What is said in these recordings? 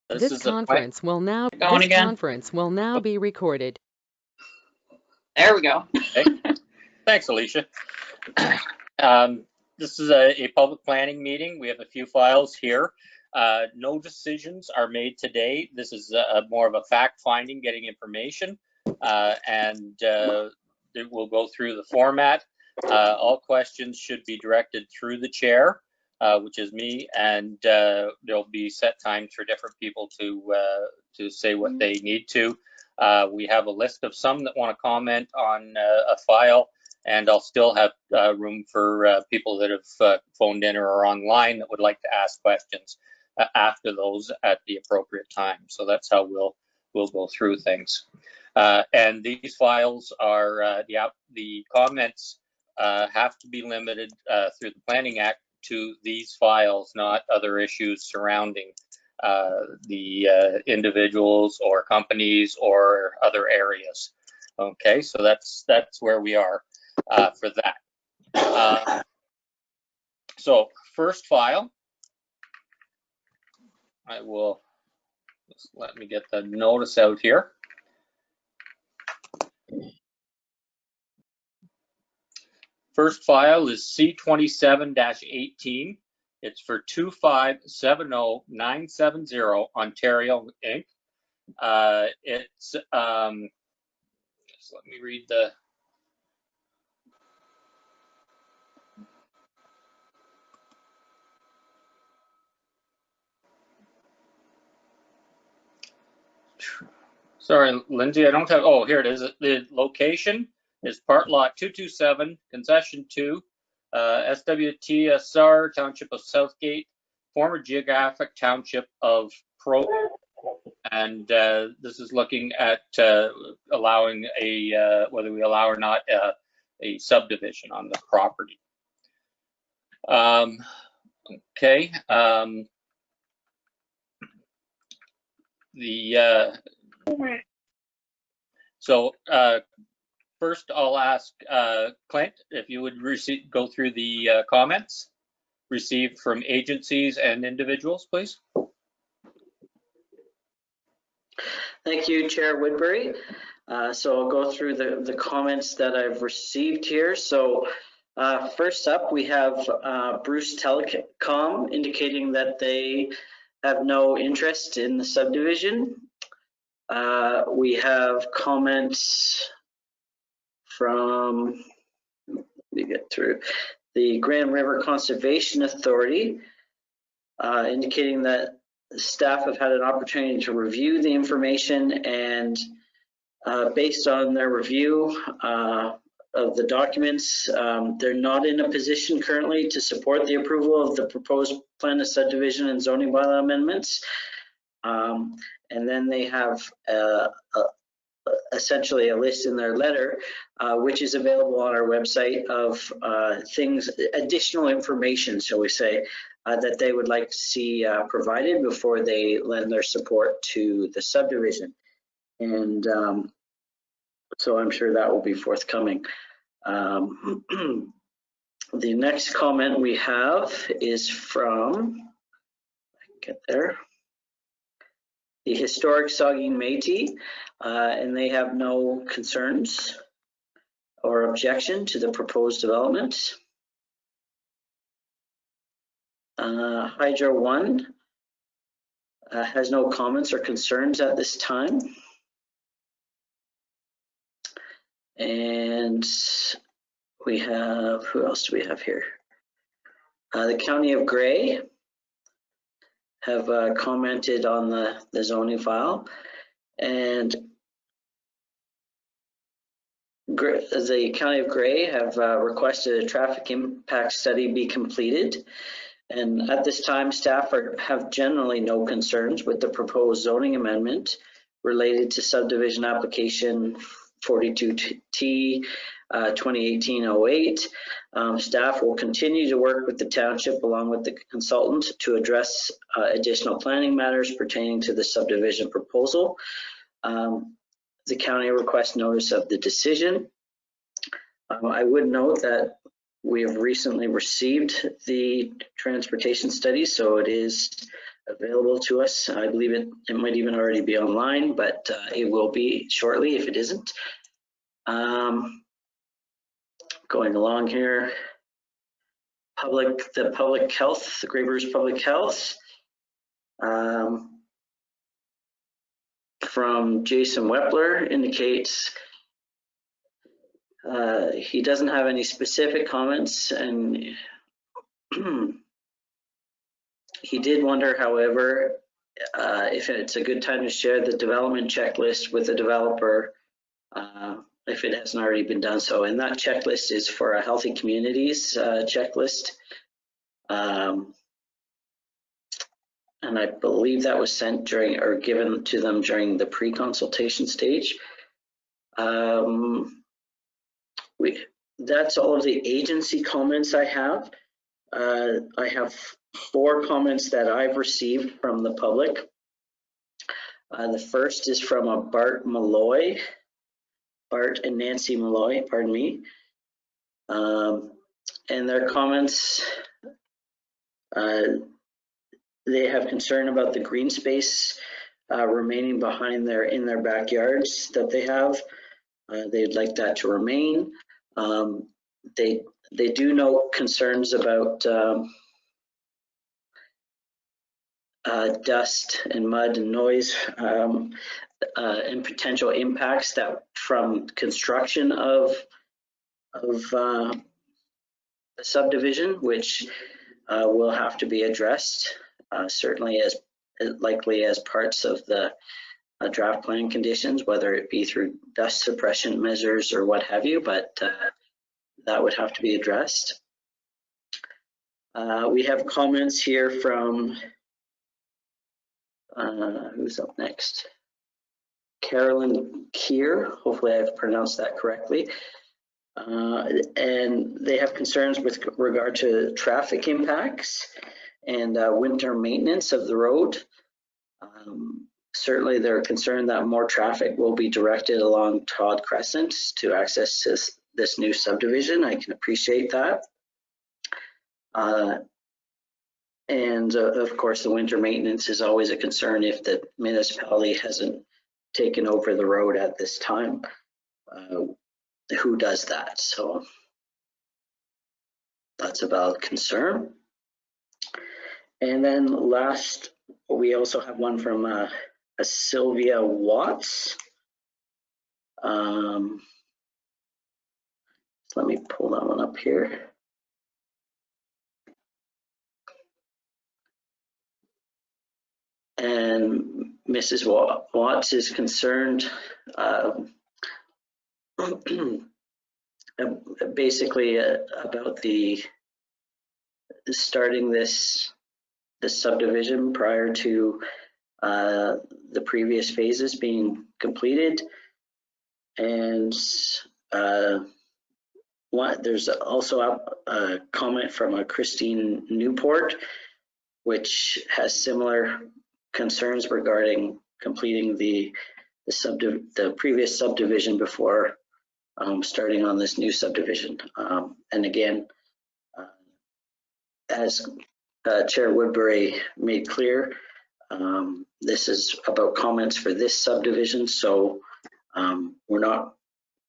This conference will now be recorded. There we go. Okay. Thanks, Alicia. This is a public planning meeting. We have a few files here. No decisions are made today. This is more of a fact finding, getting information, and we'll go through the format. All questions should be directed through the chair, which is me, and there'll be set times for different people to say what they need to. We have a list of some that want to comment on a file, and I'll still have room for people that have phoned in or are online that would like to ask questions after those at the appropriate time. So that's how we'll go through things. And these files are, the comments have to be limited through the Planning Act to these files, not other issues surrounding the individuals or companies or other areas. Okay, so that's where we are for that. So first file, I will just let me get the notice out here. First file is C27-18. It's for 2570970 Ontario Inc. It's just let me read the sorry, Lindsay, I don't have, oh, here it is. The location is part lot 227, concession 2, SWTSR, Township of Southgate, former geographic township of Pro, and this is looking at allowing whether we allow or not a subdivision on the property. Okay. So first I'll ask Clint if you would go through the comments received from agencies and individuals, please. Thank you, Chair Woodbury. So I'll go through the comments that I've received here. So first up, we have Bruce Telecom indicating that they have no interest in the subdivision. We have comments from, let me get through, the Grand River Conservation Authority indicating that staff have had an opportunity to review the information, and based on their review of the documents, they're not in a position currently to support the approval of the proposed plan of subdivision and zoning bylaw amendments. And then they have essentially a list in their letter, which is available on our website, of additional information, shall we say, that they would like to see provided before they lend their support to the subdivision. And so I'm sure that will be forthcoming. The next comment we have is from, I can get there, the Historic Saugeen Métis, and they have no concerns or objection to the proposed development. Hydro One has no comments or concerns at this time. And we have, who else do we have here? The County of Grey have commented on the zoning file, and the County of Grey have requested a traffic impact study be completed. And at this time, staff have generally no concerns with the proposed zoning amendment related to subdivision application 42T 2018-08. Staff will continue to work with the township along with the consultant to address additional planning matters pertaining to the subdivision proposal. The county requests notice of the decision. I would note that we have recently received the transportation study, so it is available to us. I believe it might even already be online, but it will be shortly if it isn't. Going along here, the public health, the Grey Bruce Public Health. From Jason Wepler indicates he doesn't have any specific comments, and he did wonder, however, if it's a good time to share the development checklist with the developer if it hasn't already been done so. And that checklist is for a Healthy Communities checklist. And I believe that was sent during or given to them during the pre-consultation stage. That's all of the agency comments I have. I have 4 comments that I've received from the public. The first is from a Bart and Nancy Malloy, pardon me. And their comments, they have concern about the green space remaining behind in their backyards that they have. They'd like that to remain. They do note concerns about dust and mud and noise and potential impacts that from construction of the subdivision, which will have to be addressed, certainly as likely as parts of the draft plan conditions, whether it be through dust suppression measures or what have you, but that would have to be addressed. We have comments here from, who's up next? Carolyn Keir, hopefully I've pronounced that correctly. And they have concerns with regard to traffic impacts and winter maintenance of the road. Certainly they're concerned that more traffic will be directed along Todd Crescent to access this new subdivision. I can appreciate that. And of course, the winter maintenance is always a concern if the municipality hasn't taken over the road at this time. Who does that? So that's a valid concern. And then last, we also have one from a Sylvia Watts. Let me pull that one up here. And Mrs. Watts is concerned basically about starting this subdivision prior to the previous phases being completed. And there's also a comment from a Christine Newport, which has similar concerns regarding completing the previous subdivision before starting on this new subdivision. And again, as Chair Woodbury made clear, this is about comments for this subdivision, so we're not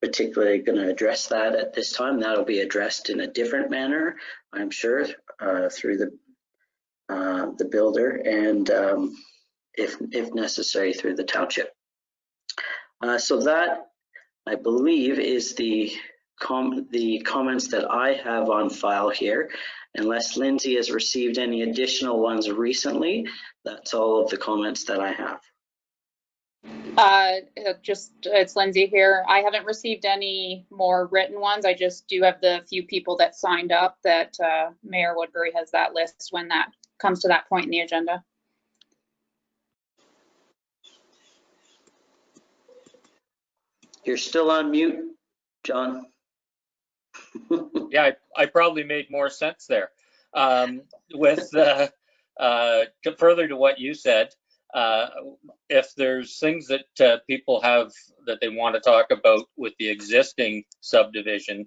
particularly going to address that at this time. That'll be addressed in a different manner, I'm sure, through the builder and if necessary through the township. So that, I believe, is the comments that I have on file here. Unless Lindsay has received any additional ones recently, that's all of the comments that I have. It's Lindsay here. I haven't received any more written ones. I just do have the few people that signed up that Mayor Woodbury has that list when that comes to that point in the agenda. You're still on mute, John. Yeah, I probably made more sense there. With further to what you said, if there's things that people have that they want to talk about with the existing subdivision,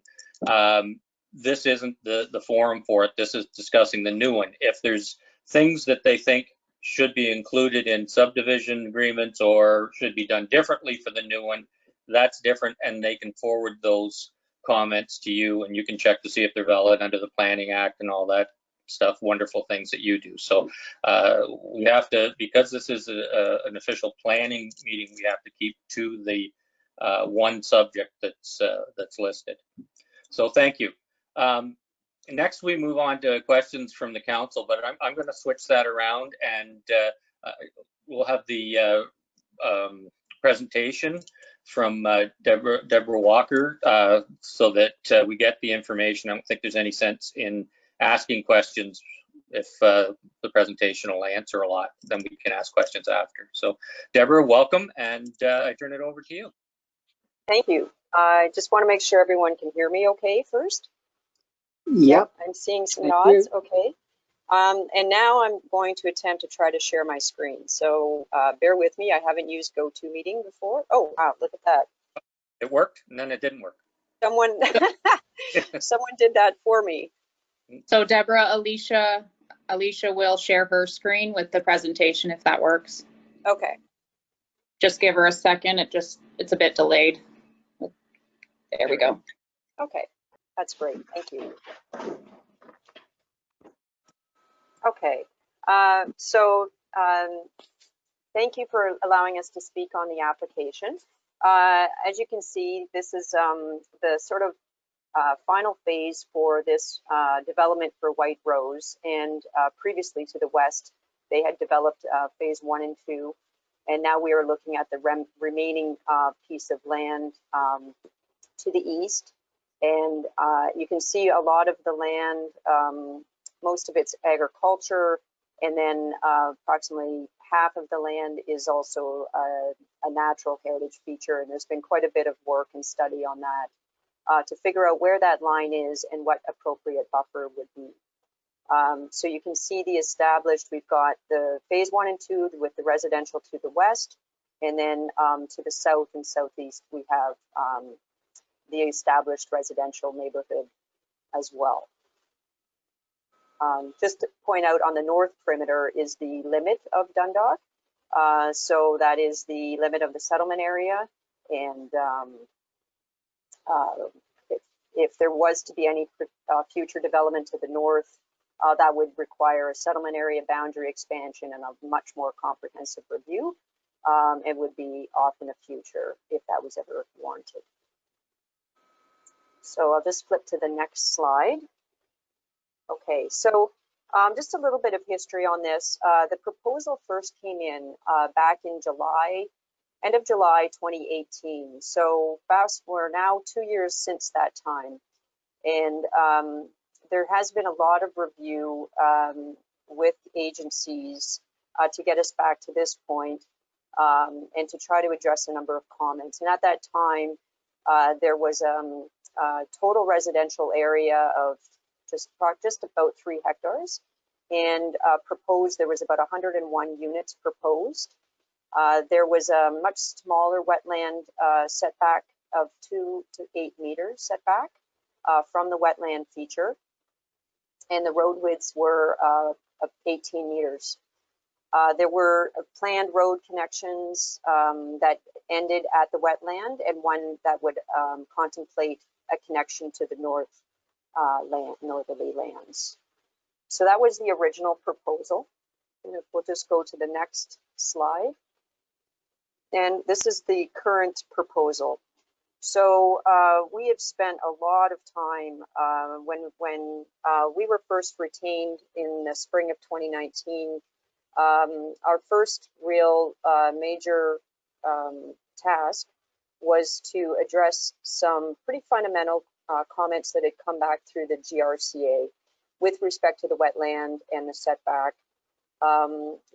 this isn't the forum for it. This is discussing the new one. If there's things that they think should be included in subdivision agreements or should be done differently for the new one, that's different, and they can forward those comments to you, and you can check to see if they're valid under the Planning Act and all that stuff, wonderful things that you do. So we have to, because this is an official planning meeting, we have to keep to the one subject that's listed. So thank you. Next, we move on to questions from the council, but I'm going to switch that around, and we'll have the presentation from Deborah Walker so that we get the information. I don't think there's any sense in asking questions if the presentation will answer a lot, then we can ask questions after. So Deborah, welcome, and I turn it over to you. Thank you. I just want to make sure everyone can hear me okay first. Yep. I'm seeing some Thank nods. you. Okay. And now I'm going to attempt to try to share my screen. So bear with me. I haven't used GoToMeeting before. Oh, wow, look at that. It worked, and then it didn't work. Someone, someone did that for me. So Deborah, Alicia will share her screen with the presentation if that works. Okay. Just give her a second. It's a bit delayed. There we go. Okay. That's great. Thank you. Okay. Thank you for allowing us to speak on the application. As you can see, this is the sort of final phase for this development for White Rose, and previously to the west, they had developed phase 1 and 2, and now we are looking at the remaining piece of land to the east. And you can see a lot of the land, most of it's agriculture, and then approximately half of the land is also a natural heritage feature, and there's been quite a bit of work and study on that to figure out where that line is and what appropriate buffer would be. So you can see the established, we've got the phase 1 and 2 with the residential to the west, and then to the south and southeast we have the established residential neighborhood as well. Just to point out, on the north perimeter is the limit of Dundalk. So that is the limit of the settlement area, and if there was to be any future development to the north, that would require a settlement area boundary expansion and a much more comprehensive review. It would be off in the future if that was ever warranted. So I'll just flip to the next slide. Okay, so just a little bit of history on this. The proposal first came in back in July, end of July 2018. So we're now 2 years since that time. And there has been a lot of review with agencies to get us back to this point, and to try to address a number of comments. And at that time, there was total residential area of just about 3 hectares, and there was about 101 units proposed. There was a much smaller wetland setback of 2 to 8 meters setback from the wetland feature, and the road widths were of 18 meters. There were planned road connections that ended at the wetland, and one that would contemplate a connection to the northerly lands. So that was the original proposal. And if we'll just go to the next slide. And this is the current proposal. So we have spent a lot of time when we were first retained in the spring of 2019. Our first real major task was to address some pretty fundamental comments that had come back through the GRCA with respect to the wetland and the setback.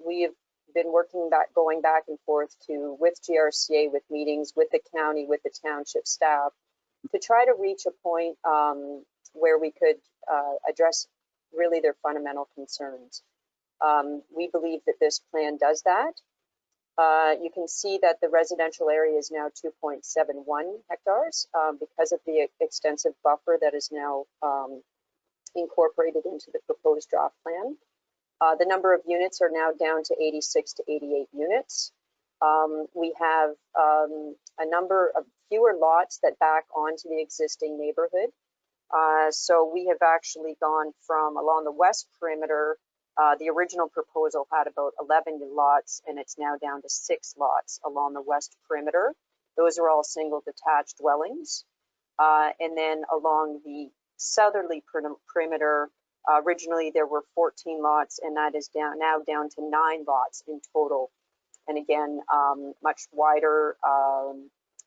We have been going back and forth with GRCA, with meetings with the county, with the township staff, to try to reach a point where we could address really their fundamental concerns. We believe that this plan does that. You can see that the residential area is now 2.71 hectares because of the extensive buffer that is now incorporated into the proposed draft plan. The number of units are now down to 86 to 88 units. We have a number of fewer lots that back onto the existing neighborhood. So we have actually gone from along the west perimeter. The original proposal had about 11 lots, and it's now down to 6 lots along the west perimeter. Those are all single detached dwellings. And then along the southerly perimeter, originally there were 14 lots, and that is now down to 9 lots in total. And again, much wider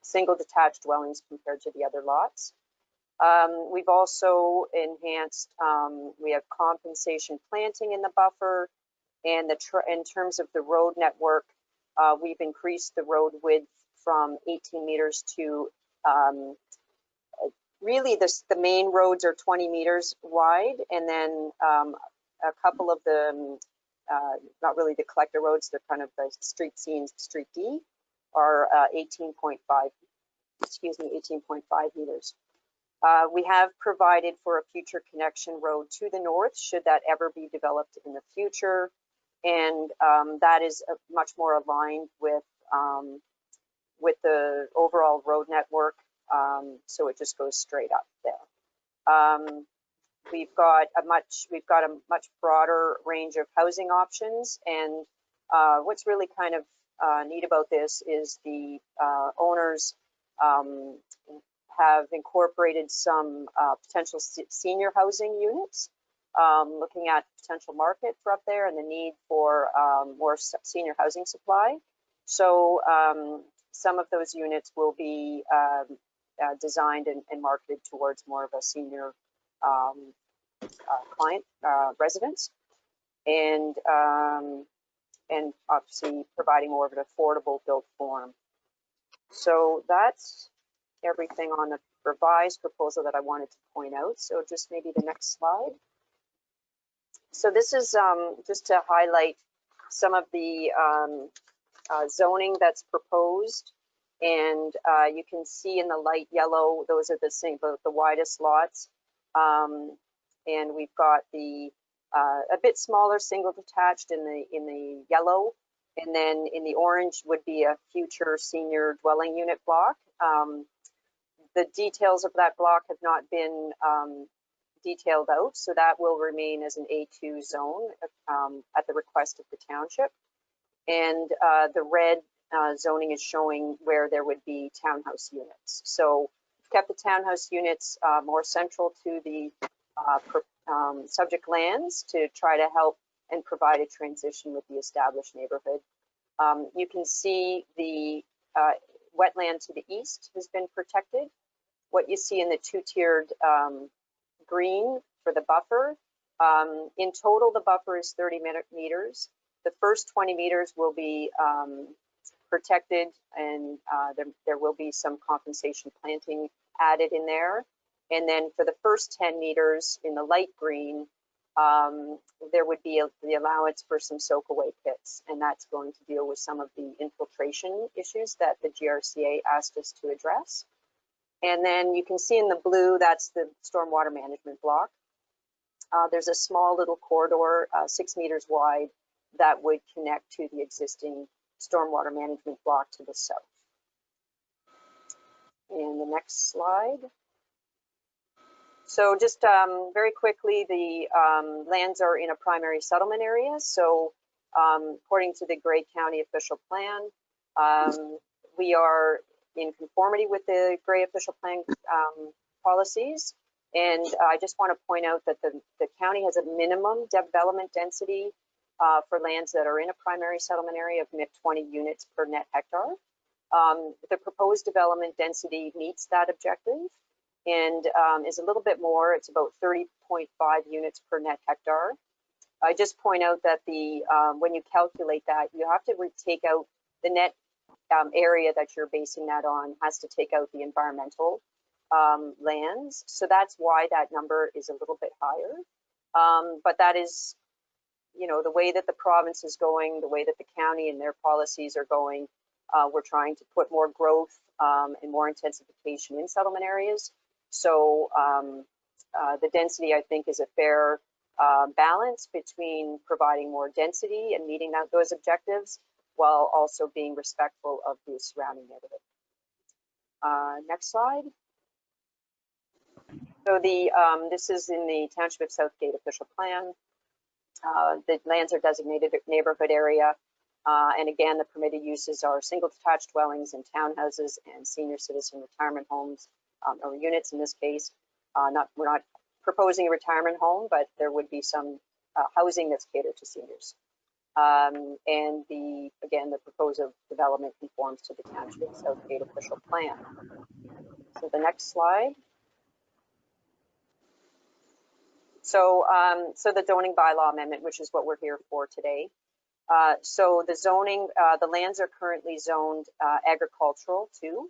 single detached dwellings compared to the other lots. We've also enhanced, we have compensation planting in the buffer, and in terms of the road network, we've increased the road width from 18 meters to, really the main roads are 20 meters wide, and then a couple of the, not really the collector roads, they're kind of the street C and street D, are 18.5 meters. We have provided for a future connection road to the north, should that ever be developed in the future. And that is much more aligned with the overall road network. So it just goes straight up there. We've got a much broader range of housing options. And what's really kind of neat about this is the owners have incorporated some potential senior housing units, looking at potential market for up there and the need for more senior housing supply. So some of those units will be designed and marketed towards more of a senior client residence, and obviously providing more of an affordable built form. So that's everything on the revised proposal that I wanted to point out. So just maybe the next slide. So this is just to highlight some of the zoning that's proposed. And you can see in the light yellow, those are the widest lots. And we've got the a bit smaller single detached in the yellow. And then in the orange would be a future senior dwelling unit block. The details of that block have not been detailed out, so that will remain as an A2 zone at the request of the township. And the red zoning is showing where there would be townhouse units. So we've kept the townhouse units more central to the subject lands to try to help and provide a transition with the established neighborhood. You can see the wetland to the east has been protected. What you see in the two-tiered green for the buffer, in total the buffer is 30 meters. The first 20 meters will be protected, and there will be some compensation planting added in there. And then for the first 10 meters in the light green, there would be the allowance for some soak-away pits, and that's going to deal with some of the infiltration issues that the GRCA asked us to address. And then you can see in the blue, that's the stormwater management block. There's a small little corridor, 6 meters wide, that would connect to the existing stormwater management block to the south. And the next slide. So just very quickly, the lands are in a primary settlement area. So according to the Grey County official plan, we are in conformity with the Grey official plan policies. And I just want to point out that the county has a minimum development density for lands that are in a primary settlement area of 20 units per net hectare. The proposed development density meets that objective and is a little bit more. It's about 30.5 units per net hectare. I just point out that when you calculate that, you have to take out the net area that you're basing that on has to take out the environmental lands. So that's why that number is a little bit higher. But that is, you know, the way that the province is going, the way that the county and their policies are going. We're trying to put more growth and more intensification in settlement areas. So the density, I think, is a fair balance between providing more density and meeting those objectives while also being respectful of the surrounding neighborhood. Next slide. So this is in the Township of Southgate official plan. The lands are designated neighborhood area. And again, the permitted uses are single detached dwellings and townhouses and senior citizen retirement homes, or units in this case. We're not proposing a retirement home, but there would be some housing that's catered to seniors. And again, the proposed development conforms to the Township of Southgate official plan. So the next slide. So the zoning bylaw amendment, which is what we're here for today. So the zoning, the lands are currently zoned agricultural too.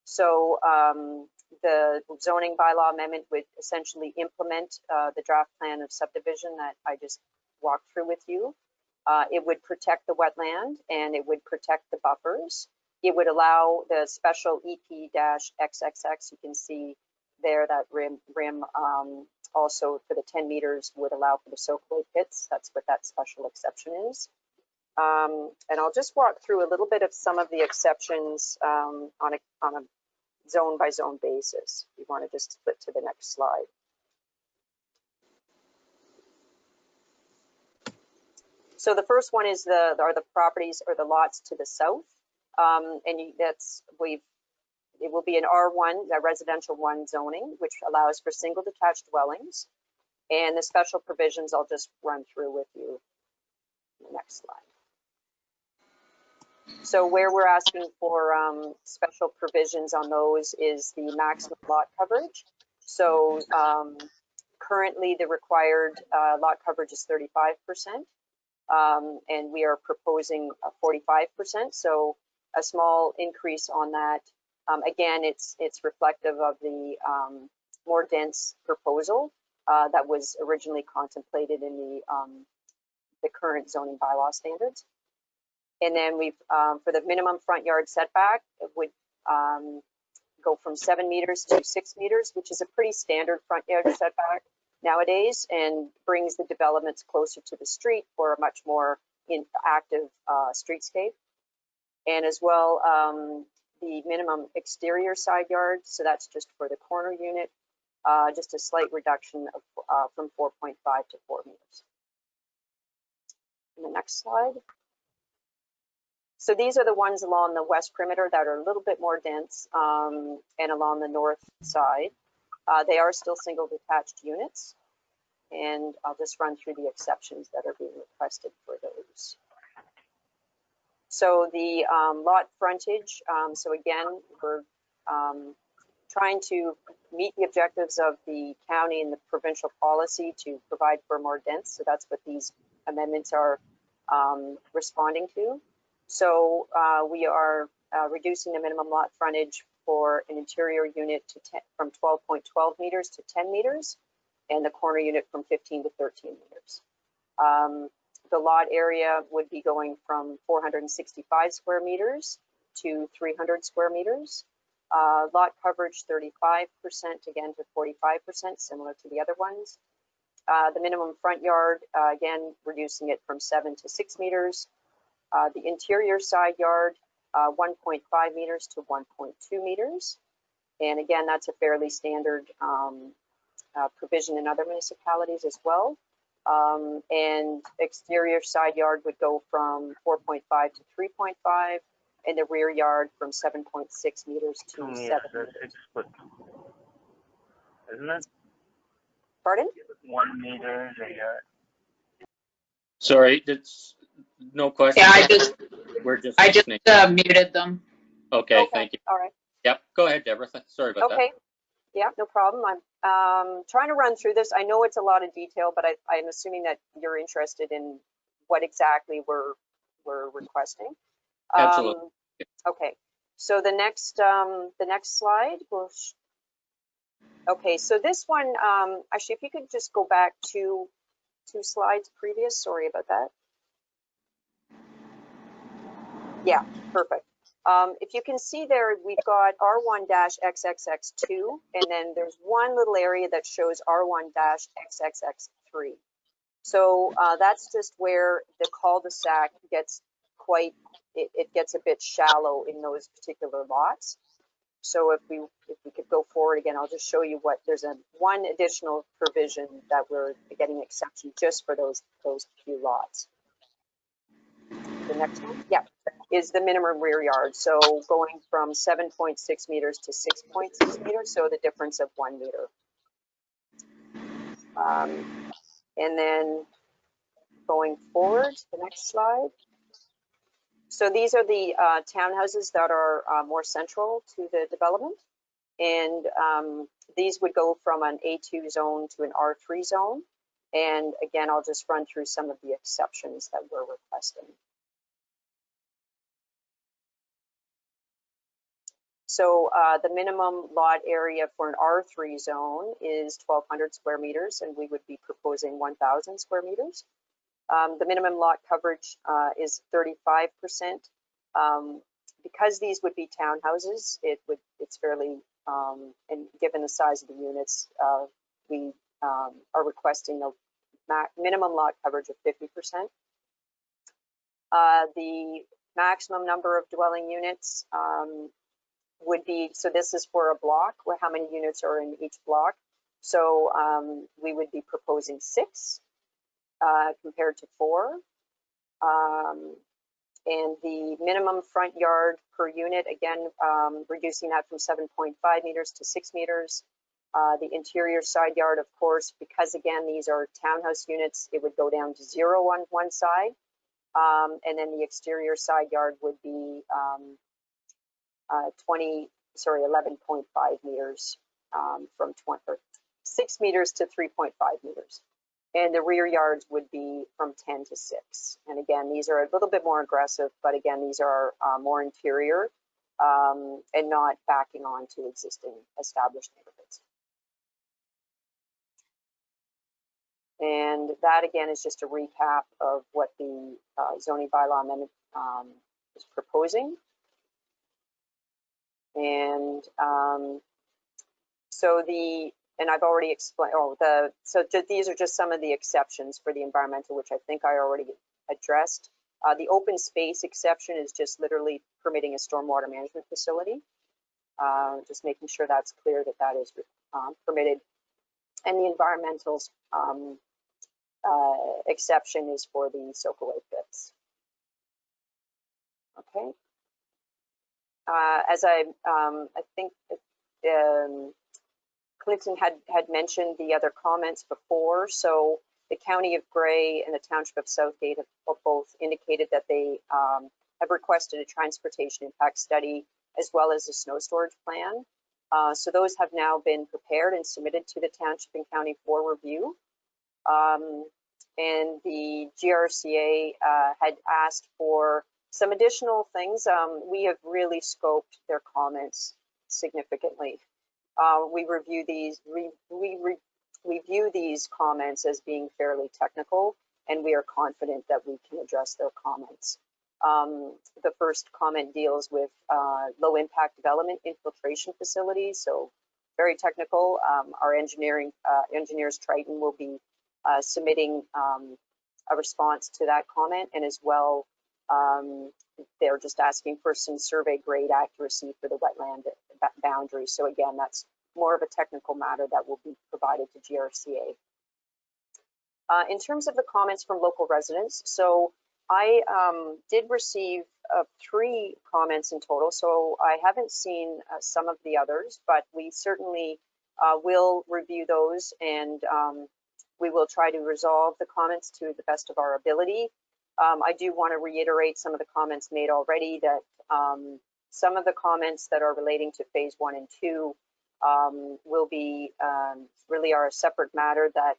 So the zoning bylaw amendment would essentially implement the draft plan of subdivision that I just walked through with you. It would protect the wetland and it would protect the buffers. It would allow the special EP-XXX, you can see there that rim also for the 10 meters would allow for the soakaway pits. That's what that special exception is. And I'll just walk through a little bit of some of the exceptions on a zone by zone basis. You want to just flip to the next slide. So the first one is are the properties or the lots to the south, and it will be an R1, a residential 1 zoning, which allows for single detached dwellings. And the special provisions I'll just run through with you. Next slide. So where we're asking for special provisions on those is the maximum lot coverage. So currently the required lot coverage is 35%, and we are proposing 45%. So a small increase on that. Again, it's reflective of the more dense proposal that was originally contemplated in the current zoning bylaw standards. And then we've, for the minimum front yard setback, it would go from 7 meters to 6 meters, which is a pretty standard front yard setback nowadays, and brings the developments closer to the street for a much more active streetscape. And as well, the minimum exterior side yard, so that's just for the corner unit, just a slight reduction of from 4.5 to 4 meters. In the next slide. So these are the ones along the west perimeter that are a little bit more dense, and along the north side. They are still single detached units, and I'll just run through the exceptions that are being requested for those. So the lot frontage, so again, we're trying to meet the objectives of the county and the provincial policy to provide for more dense. So that's what these amendments are responding to. So we are reducing the minimum lot frontage for an interior unit to from 12.12 meters to 10 meters, and the corner unit from 15 to 13 meters. The lot area would be going from 465 square meters to 300 square meters. Lot coverage 35% again to 45%, similar to the other ones. The minimum front yard, again, reducing it from 7 to 6 meters. The interior side yard, 1.5 meters to 1.2 meters. And again, that's a fairly standard provision in other municipalities as well. And exterior side yard would go from 4.5 to 3.5, and the rear yard from 7.6 meters to 7 meters. Isn't it? Pardon? 1 meter a yard. Sorry, it's no question. Yeah, I just muted them. Okay, thank you. All right. Yep, go ahead, Deborah. Sorry about that. Okay. Yeah, no problem. I'm trying to run through this. I know it's a lot of detail, but I'm assuming that you're interested in what exactly we're requesting. Absolutely. Okay, so the next slide will. Okay, so this one, actually, if you could just go back to 2 slides previous. Sorry about that. Yeah, perfect. If you can see there, we've got R1-XXX2, and then there's one little area that shows R1-XXX3. So that's just where the cul-de-sac gets quite, it gets a bit shallow in those particular lots. So if we could go forward again, I'll just show you what, there's one additional provision that we're getting exception just for those few lots. The next one, yeah, is the minimum rear yard. So going from 7.6 meters to 6.6 meters, so the difference of 1 meter. And then going forward, the next slide. So these are the townhouses that are more central to the development. And these would go from an A2 zone to an R3 zone. And again, I'll just run through some of the exceptions that we're requesting. So the minimum lot area for an R3 zone is 1,200 square meters, and we would be proposing 1,000 square meters. The minimum lot coverage is 35%. Because these would be townhouses, it's fairly, and given the size of the units, we are requesting a minimum lot coverage of 50%. The maximum number of dwelling units would be, so this is for a block, where how many units are in each block. So we would be proposing 6 compared to 4. And the minimum front yard per unit, again, reducing that from 7.5 meters to 6 meters. The interior side yard, of course, because again, these are townhouse units, it would go down to 0 on one side. And then the exterior side yard would be 11.5 meters from 6 meters to 3.5 meters. And the rear yards would be from 10 to 6. And again, these are a little bit more aggressive, but again, these are more interior and not backing on to existing established neighborhoods. And that again is just a recap of what the zoning bylaw amendment is proposing. And and I've already explained, these are just some of the exceptions for the environmental, which I think I already addressed. The open space exception is just literally permitting a stormwater management facility. Just making sure that's clear that that is permitted. And the environmental exception is for the soak-away pits. Okay. As I think Clinton had mentioned the other comments before. So the County of Grey and the Township of Southgate have both indicated that they have requested a transportation impact study as well as a snow storage plan. So those have now been prepared and submitted to the Township and County for review. And the GRCA had asked for some additional things. We have really scoped their comments significantly. We review these, we view these comments as being fairly technical, and we are confident that we can address their comments. The first comment deals with low impact development infiltration facilities, so very technical. Our engineers Triton will be submitting a response to that comment, and as well they're just asking for some survey grade accuracy for the wetland boundary. So again, that's more of a technical matter that will be provided to GRCA. In terms of the comments from local residents, so I did receive 3 comments in total, so I haven't seen some of the others, but we certainly will review those, and we will try to resolve the comments to the best of our ability. I do want to reiterate some of the comments made already, that some of the comments that are relating to phase 1 and 2 will be really are a separate matter that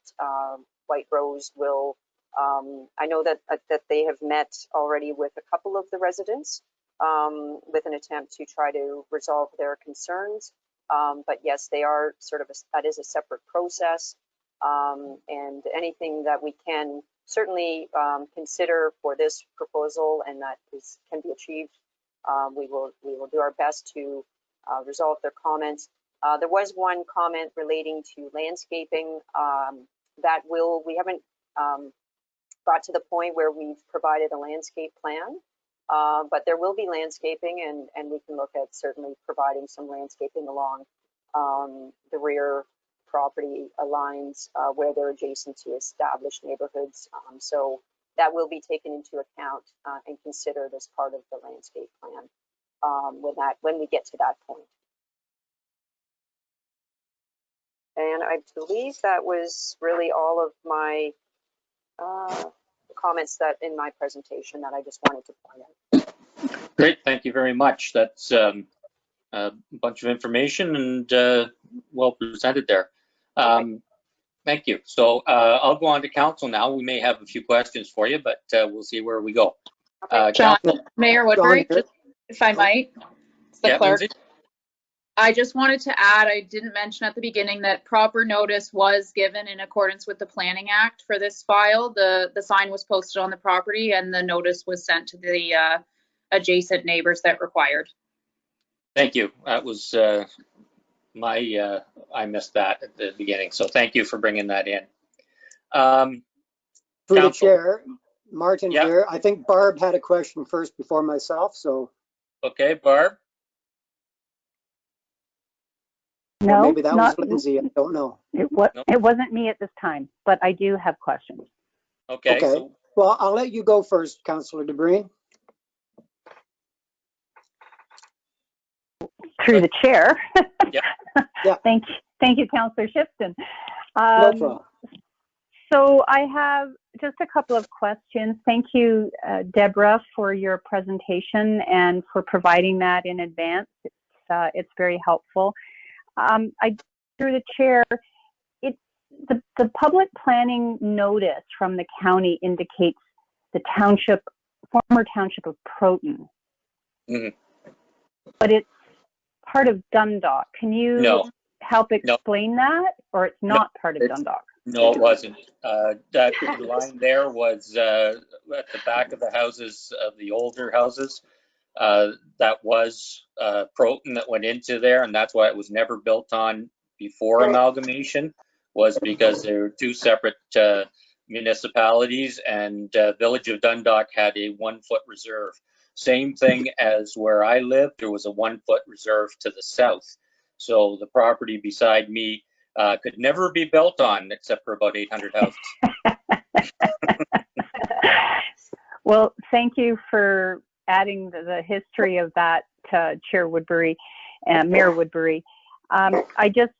White Rose will, I know that they have met already with a couple of the residents with an attempt to try to resolve their concerns. But yes, they are sort of, that is a separate process. And anything that we can certainly consider for this proposal and that can be achieved, we will do our best to resolve their comments. There was one comment relating to landscaping that we haven't got to the point where we've provided a landscape plan, but there will be landscaping, and we can look at certainly providing some landscaping along the rear property lines where they're adjacent to established neighborhoods. So that will be taken into account and considered as part of the landscape plan when we get to that point. And I believe that was really all of my comments that in my presentation that I just wanted to point out. Great, thank you very much. That's a bunch of information and well presented there. Thank you. So I'll go on to council now. We may have a few questions for you, but we'll see where we go. John, Council, Mayor Woodbury, just, if I might, it's the yeah, clerk. Lindsay? I just wanted to add, I didn't mention at the beginning that proper notice was given in accordance with the Planning Act for this file. The sign was posted on the property and the notice was sent to the adjacent neighbors that required. Thank you. That was I missed that at the beginning, so thank you for bringing that in. Through the Council. chair, Martin Yeah. here. I think Barb had a question first before myself, so Okay, Barb? or No, maybe that was not, Lindsay. I don't know. it Nope. wasn't me at this time, but I do have questions. Okay, Okay. so Well, I'll let you go first, Councillor DeBreen. Through the chair. Yeah. Yeah. Thank you, Councillor Shipton. No problem. So I have just a couple of questions. Thank you, Deborah, for your presentation and for providing that in advance. It's very helpful. Through the chair, the public planning notice from the county indicates the former township of Proton. Mm-hmm. But it's part of Dundalk. Can you help explain that, or it's not part of Dundalk? No, it wasn't. That line there was at the back of the houses, of the older houses. That was Proton that went into there, and that's why it was never built on before amalgamation, was because they were two separate municipalities, and Village of Dundalk had a 1 foot reserve. Same thing as where I live, there was a 1 foot reserve to the south. So the property beside me could never be built on except for about 800 houses. Well, thank you for adding the history of that, Chair Woodbury and Mayor Woodbury. I just,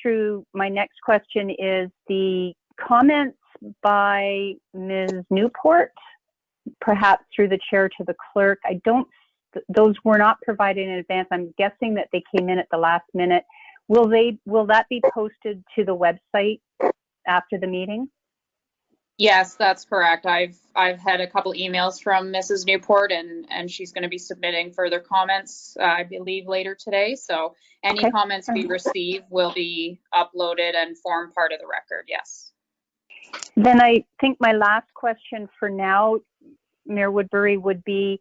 through my next question is the comments by Ms. Newport, perhaps through the chair to the clerk. Those were not provided in advance. I'm guessing that they came in at the last minute. Will that be posted to the website after the meeting? Yes, that's correct. I've had a couple emails from Mrs. Newport, and she's going to be submitting further comments, I believe, later today. So any comments we receive will be uploaded and form part of the record. Yes. Then I think my last question for now, Mayor Woodbury, would be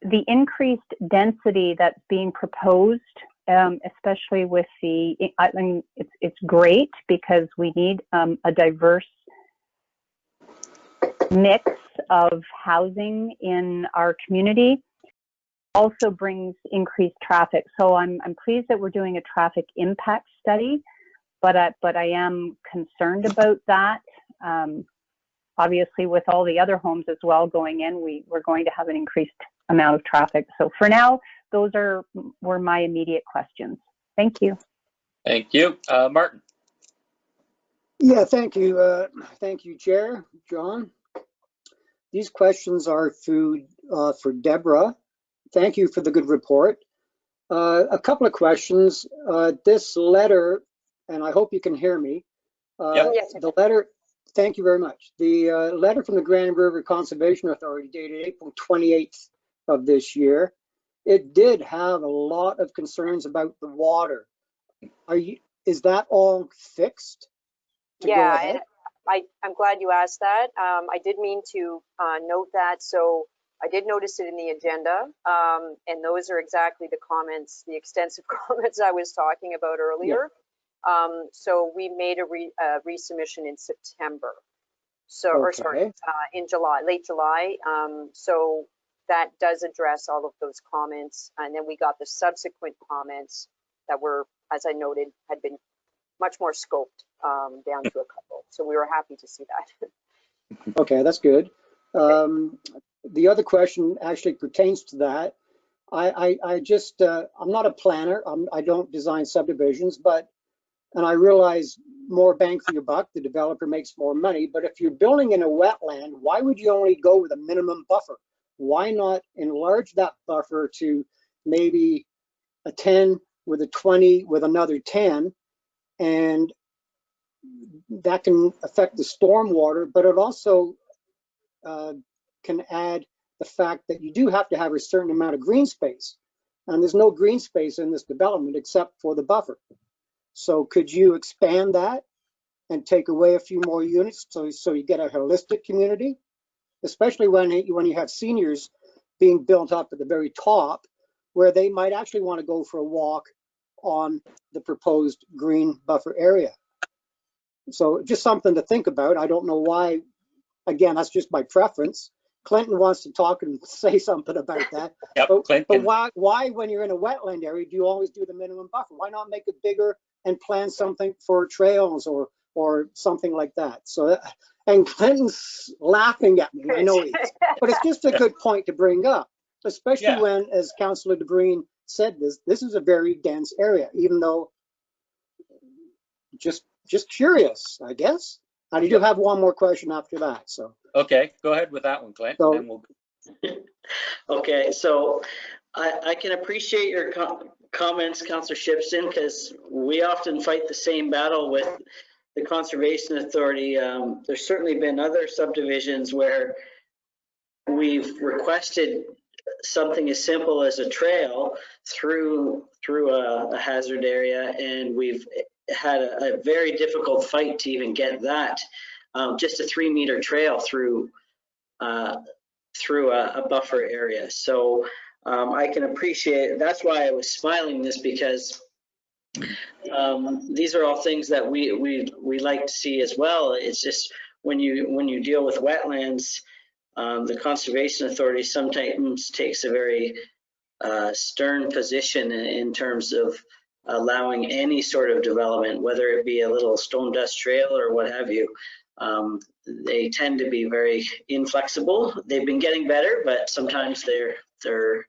the increased density that's being proposed, especially with I mean, it's great because we need a diverse mix of housing in our community. Also brings increased traffic. So I'm pleased that we're doing a traffic impact study, but I am concerned about that. Obviously, with all the other homes as well going in, we're going to have an increased amount of traffic. So for now, those were my immediate questions. Thank you. Thank you. Martin. Yeah, thank you. Thank you, Chair, John. These questions are for Deborah. Thank you for the good report. A couple of questions. This letter, and I hope you can hear me. Yes. The letter, thank you very much. The letter from the Grand River Conservation Authority dated April 28th of this year, it did have a lot of concerns about the water. Is that all fixed? Yeah, and I'm glad you asked that. I did mean to note that. So I did notice it in the agenda, and those are exactly the comments, the extensive comments I was talking about earlier. Yeah. So we made a resubmission in September. So, or Okay. sorry, in July, late July. So that does address all of those comments. And then we got the subsequent comments that were, as I noted, had been much more scoped down to a couple. So we were happy to see that. Okay, that's good. The other question actually pertains to that. I just, I'm not a planner. I don't design subdivisions, and I realize more bang for your buck, the developer makes more money. But if you're building in a wetland, why would you only go with a minimum buffer? Why not enlarge that buffer to maybe a 10 with a 20 with another 10? And that can affect the stormwater, but it also can add the fact that you do have to have a certain amount of green space. And there's no green space in this development except for the buffer. So could you expand that and take away a few more units so you get a holistic community, especially when you have seniors being built up at the very top where they might actually want to go for a walk on the proposed green buffer area. So just something to think about. I don't know why, again, that's just my preference. Clinton wants to talk and say something about that. Yep, but why, when you're in a wetland area, do you always do the minimum buffer? Why not make it bigger and plan something for trails or something like that? So, and Clinton's laughing at me. I know he is, but it's just a good point to bring up, especially when, as Councillor DeBreen said, this is a very dense area, even though just curious, I guess. I do have one more question after that. So okay, go ahead with that one, Clint. So, and then we'll... Okay, so I can appreciate your comments, Councillor Shipson, because we often fight the same battle with the Conservation Authority. There's certainly been other subdivisions where we've requested something as simple as a trail through a hazard area, and we've had a very difficult fight to even get that. Just a 3-meter trail through a buffer area. So I can appreciate, that's why I was smiling this, because these are all things that we like to see as well. It's just when you deal with wetlands, the Conservation Authority sometimes takes a very stern position in terms of allowing any sort of development, whether it be a little stone dust trail or what have you. They tend to be very inflexible. They've been getting better, but sometimes they're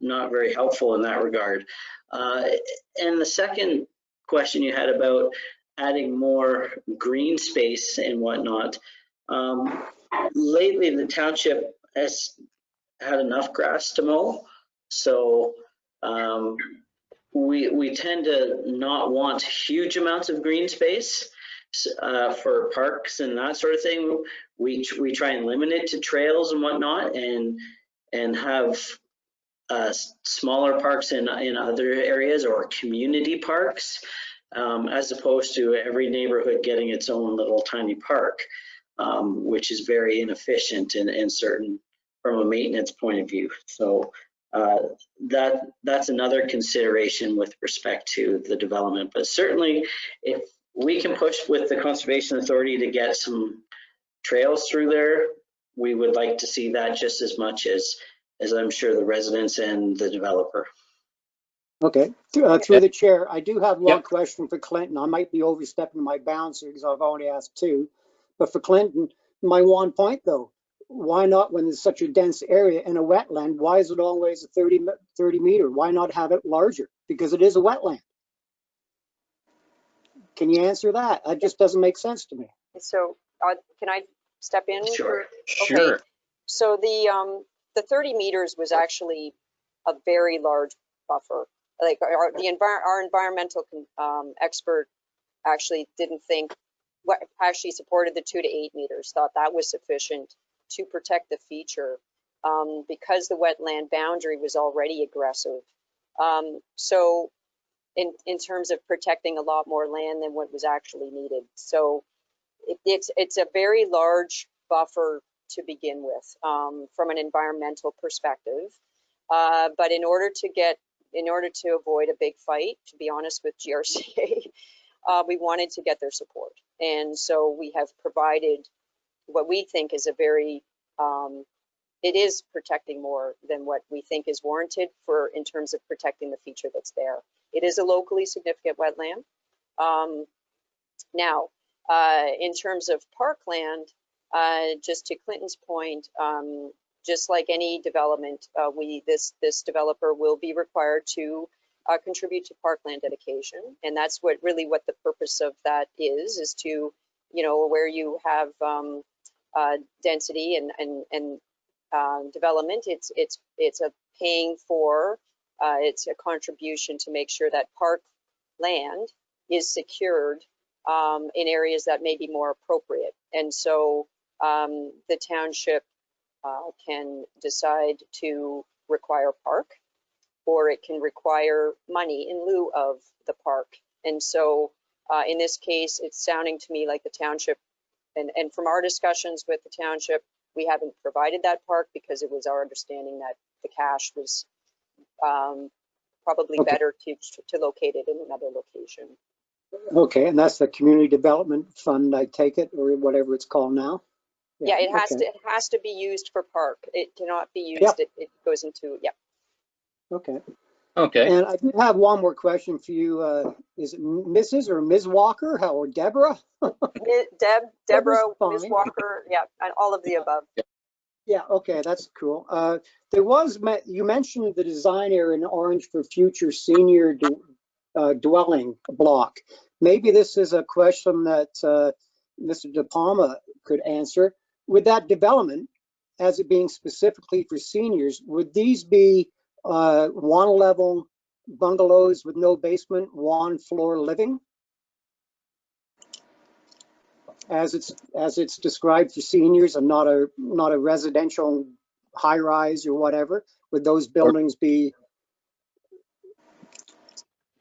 not very helpful in that regard. And the second question you had about adding more green space and whatnot. Lately, the township has had enough grass to mow, so we tend to not want huge amounts of green space for parks and that sort of thing. We try and limit it to trails and whatnot, and have smaller parks in other areas or community parks, as opposed to every neighborhood getting its own little tiny park, which is very inefficient and certain from a maintenance point of view. So that's another consideration with respect to the development. But certainly, if we can push with the Conservation Authority to get some trails through there, we would like to see that just as much as I'm sure the residents and the developer. okay, through the chair, I do have one question for Clinton. I might be overstepping my bounds here because I've only asked 2, but for Clinton, my one point though, why not, when there's such a dense area in a wetland, why is it always a 30 meter? Why not have it larger? Because it is a wetland. Can you answer that? That just doesn't make sense to me. So can I step in? Sure. Okay. So the 30 meters was actually a very large buffer. Like our environmental expert actually didn't think, actually supported the 2 to 8 meters, thought that was sufficient to protect the feature, because the wetland boundary was already aggressive. So in terms of protecting a lot more land than what was actually needed. So it's a very large buffer to begin with, from an environmental perspective. But in order to avoid a big fight, to be honest with GRCA, we wanted to get their support. And so we have provided what we think is a very, it is protecting more than what we think is warranted in terms of protecting the feature that's there. It is a locally significant wetland. Now, in terms of parkland, just to Clinton's point, just like any development, this developer will be required to contribute to parkland dedication, and that's what the purpose of that is to, where you have density and development, it's a paying for, it's a contribution to make sure that parkland is secured in areas that may be more appropriate. And so the township can decide to require park, or it can require money in lieu of the park. And so in this case, it's sounding to me like the township, and from our discussions with the township, we haven't provided that park because it was our understanding that the cash was probably better to locate it in another location. Okay, and that's the Community Development Fund, I take it, or whatever it's called now? Yeah, it has to be used for park. It cannot be used, it goes into, Okay. Okay. And I do have one more question for you. Is it Mrs. or Ms. Walker, or Deborah? Deborah, Ms. Walker, and all of the above. Yeah, okay, that's cool. You mentioned the design area in orange for future senior dwelling block. Maybe this is a question that Mr. De Palma could answer. With that development, as it being specifically for seniors, would these be one-level bungalows with no basement, one-floor living, as it's described for seniors, and not a residential high-rise or whatever? Would those buildings be?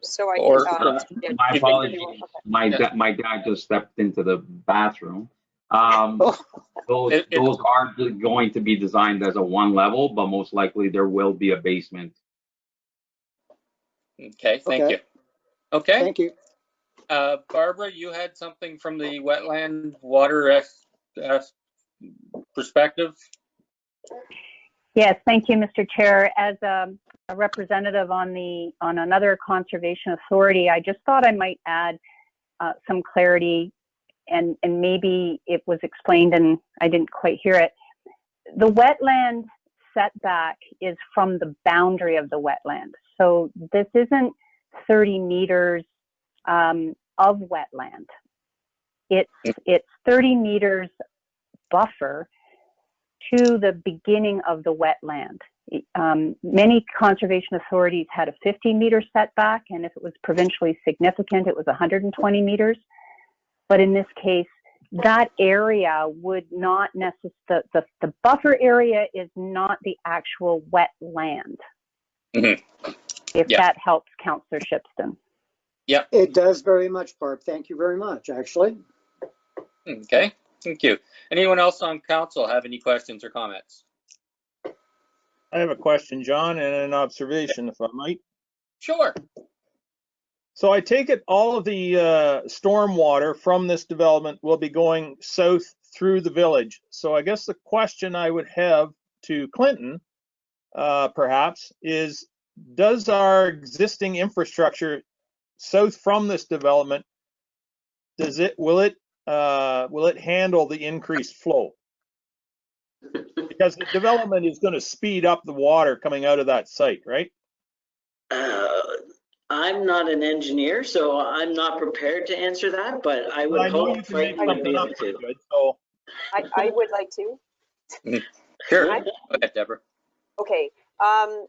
So I can, my apologies. My dad just stepped into the bathroom. Those are going to be designed as a one level, but most likely there will be a basement. Okay, thank you. Okay. Thank you. Barbara, you had something from the wetland water perspective? Yes, thank you, Mr. Chair. As a representative on another conservation authority, I just thought I might add some clarity, and maybe it was explained and I didn't quite hear it. The wetland setback is from the boundary of the wetland. So this isn't 30 meters of wetland. It's 30 meters buffer to the beginning of the wetland. Many conservation authorities had a 50-meter setback, and if it was provincially significant, it was 120 meters. But in this case, that area would not necessarily, the buffer area is not the actual wetland. Mm-hmm. If that helps, Councillor Shipston. Yeah. It does very much, Barb. Thank you very much, actually. Okay, thank you. Anyone else on council have any questions or comments? I have a question, John, and an observation, if I might. Sure. So I take it all of the stormwater from this development will be going south through the village. So I guess the question I would have to Clinton, perhaps, is does our existing infrastructure south from this development, will it handle the increased flow? Because the development is going to speed up the water coming out of that site, right? I'm not an engineer, so I'm not prepared to answer that, but I would hope Frank would be able to. Good, so. I would like to. Sure. Go ahead, Deborah. Okay. And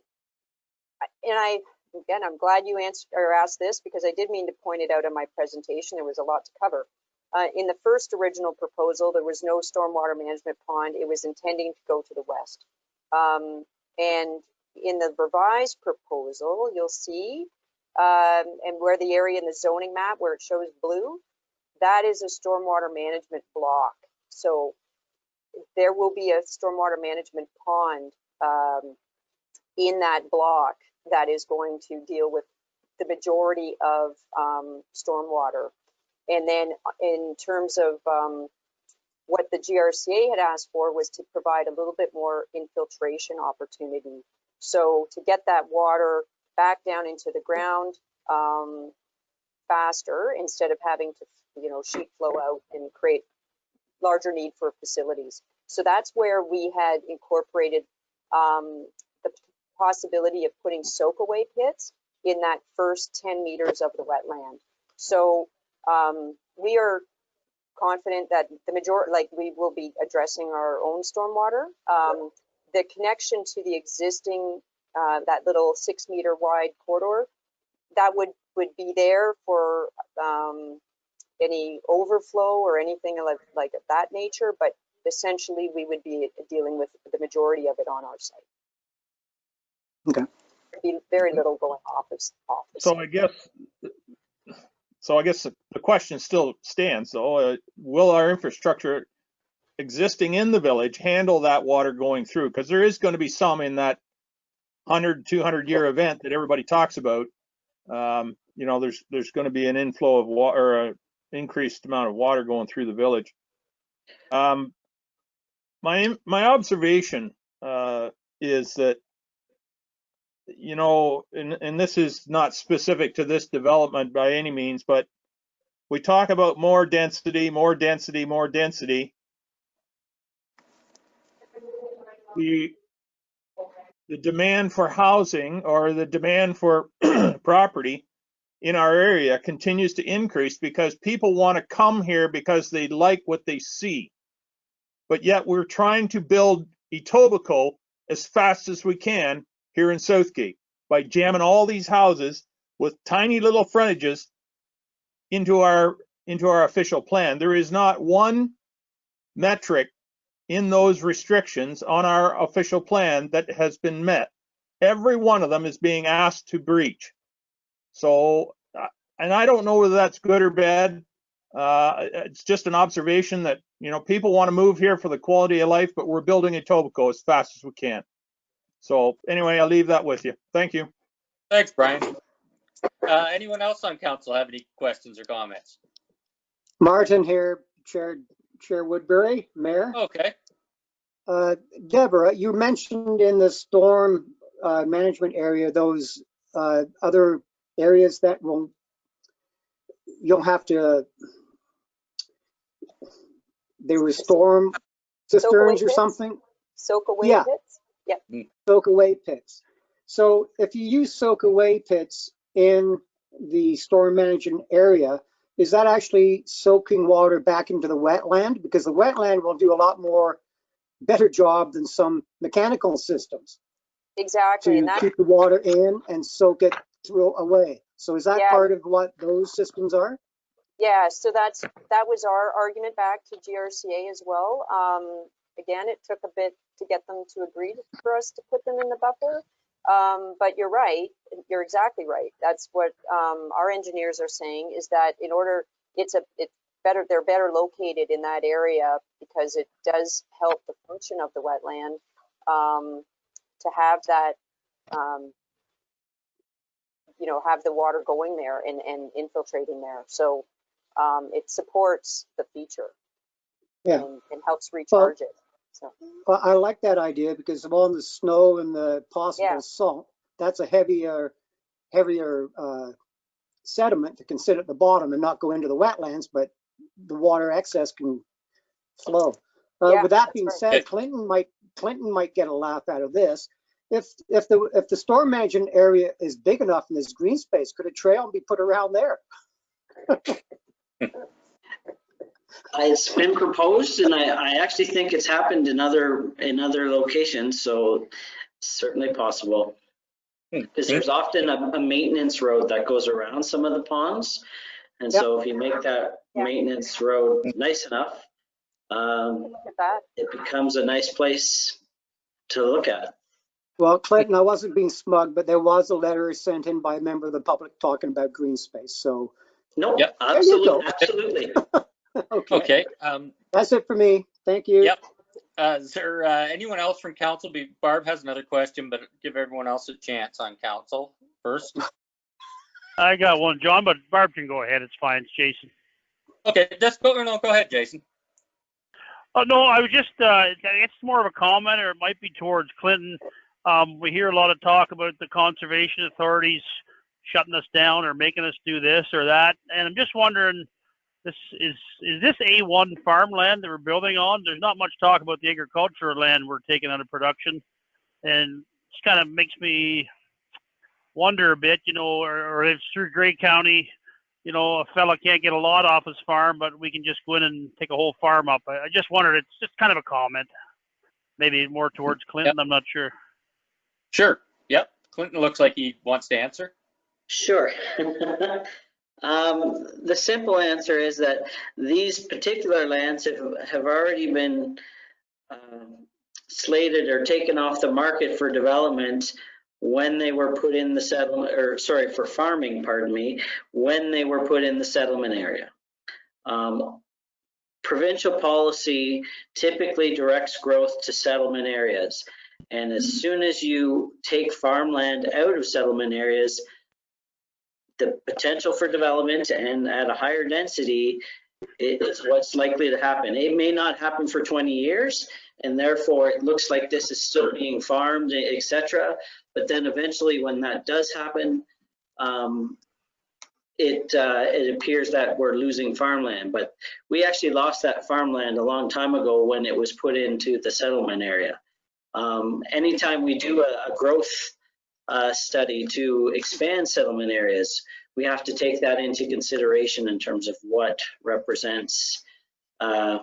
I'm glad you asked this, because I did mean to point it out in my presentation. There was a lot to cover. In the first original proposal, there was no stormwater management pond. It was intending to go to the west. And in the revised proposal, you'll see, and where the area in the zoning map where it shows blue, that is a stormwater management block. So there will be a stormwater management pond in that block that is going to deal with the majority of stormwater. And then in terms of what the GRCA had asked for was to provide a little bit more infiltration opportunity. So to get that water back down into the ground faster, instead of having to, sheet flow out and create larger need for facilities. So that's where we had incorporated the possibility of putting soak-away pits in that first 10 meters of the wetland. So we are confident that the majority, we will be addressing our own stormwater. The connection to the existing, that little 6 meter wide corridor, that would be there for any overflow or anything like that nature, but essentially we would be dealing with the majority of it on our site. Okay. There'd be very little going off the site. So I guess the question still stands, though. Will our infrastructure existing in the village handle that water going through? Because there is going to be some in that 100, 200 year event that everybody talks about. There's going to be an inflow of water, or an increased amount of water going through the village. My observation is that, and this is not specific to this development by any means, but we talk about more density, more density, more density. The demand for housing, or the demand for property in our area, continues to increase because people want to come here because they like what they see. But yet we're trying to build Etobicoke as fast as we can here in Southgate by jamming all these houses with tiny little frontages into our official plan. There is not one metric in those restrictions on our official plan that has been met. Every one of them is being asked to breach. So, and I don't know whether that's good or bad. It's just an observation that, people want to move here for the quality of life, but we're building Etobicoke as fast as we can. So anyway, I'll leave that with you. Thank you. Thanks, Brian. Anyone else on council have any questions or comments? Martin here, Chair Woodbury, Mayor. Okay. Deborah, you mentioned in the storm management area those other areas that you'll have to, they were storm cisterns or something? Soak-away pits? Yep. Soak-away pits. So if you use soak-away pits in the storm management area, is that actually soaking water back into the wetland? Because the wetland will do a lot better job than some mechanical systems. Exactly. To keep the water in and soak it away. So is that part of what those systems are? Yeah, so that was our argument back to GRCA as well. Again, it took a bit to get them to agree for us to put them in the buffer. But you're right. You're exactly right. That's what our engineers are saying, is that in order, it's better, they're better located in that area because it does help the function of the wetland to have that, have the water going there and infiltrating there. So it supports the feature and helps recharge it. So. Well, I like that idea because of all the snow and the possible salt. That's a heavier sediment that can sit at the bottom and not go into the wetlands, but the water excess can flow. With that being said, Clinton might get a laugh out of this. If the storm management area is big enough in this green space, could a trail be put around there? It's been proposed, and I actually think it's happened in other locations, so certainly possible. Because there's often a maintenance road that goes around some of the ponds, and so if you make that maintenance road nice enough, it becomes a nice place to look at. Well, Clinton, I wasn't being smug, but there was a letter sent in by a member of the public talking about green space. So no, absolutely. Okay. That's it for me. Thank you. Yep. Is there anyone else from council? Barb has another question, but give everyone else a chance on council first. I got one, John, but Barb can go ahead. It's fine. It's Jason. Okay, just go. No, go ahead, Jason. Oh, no, I was just, it's more of a comment, or it might be towards Clinton. We hear a lot of talk about the conservation authorities shutting us down or making us do this or that. And I'm just wondering, is this A1 farmland that we're building on? There's not much talk about the agricultural land we're taking out of production. And it kind of makes me wonder a bit, you know, or if it's through Grey County, you know, a fella can't get a lot off his farm, but we can just go in and take a whole farm up. I just wondered, it's just kind of a comment, maybe more towards Clinton, Yep. I'm not sure. Sure. Yep. Clinton looks like he wants to answer. Sure. The simple answer is that these particular lands have already been slated or taken off the market for development when they were put in the settlement, or sorry, for farming, pardon me, when they were put in the settlement area. Provincial policy typically directs growth to settlement areas. And as soon as you take farmland out of settlement areas, the potential for development and at a higher density is what's likely to happen. It may not happen for 20 years, and therefore it looks like this is still being farmed, etc. But then eventually when that does happen, it appears that we're losing farmland. But we actually lost that farmland a long time ago when it was put into the settlement area. Anytime we do a growth study to expand settlement areas, we have to take that into consideration in terms of what represents the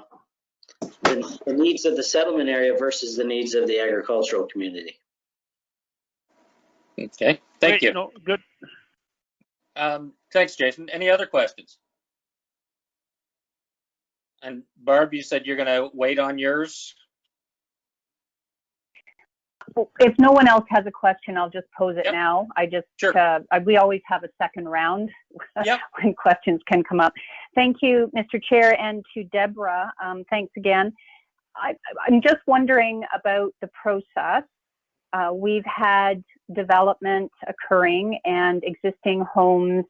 needs of the settlement area versus the needs of the agricultural community. Okay, thank you. No, good. Thanks, Jason. Any other questions? And Barb, you said you're going to wait on yours. If no one else has a question, I'll just pose it Yep. now. I just, Sure. we always have a second round Yep. when questions can come up. Thank you, Mr. Chair, and to Deborah, thanks again. I'm just wondering about the process. We've had development occurring and existing homes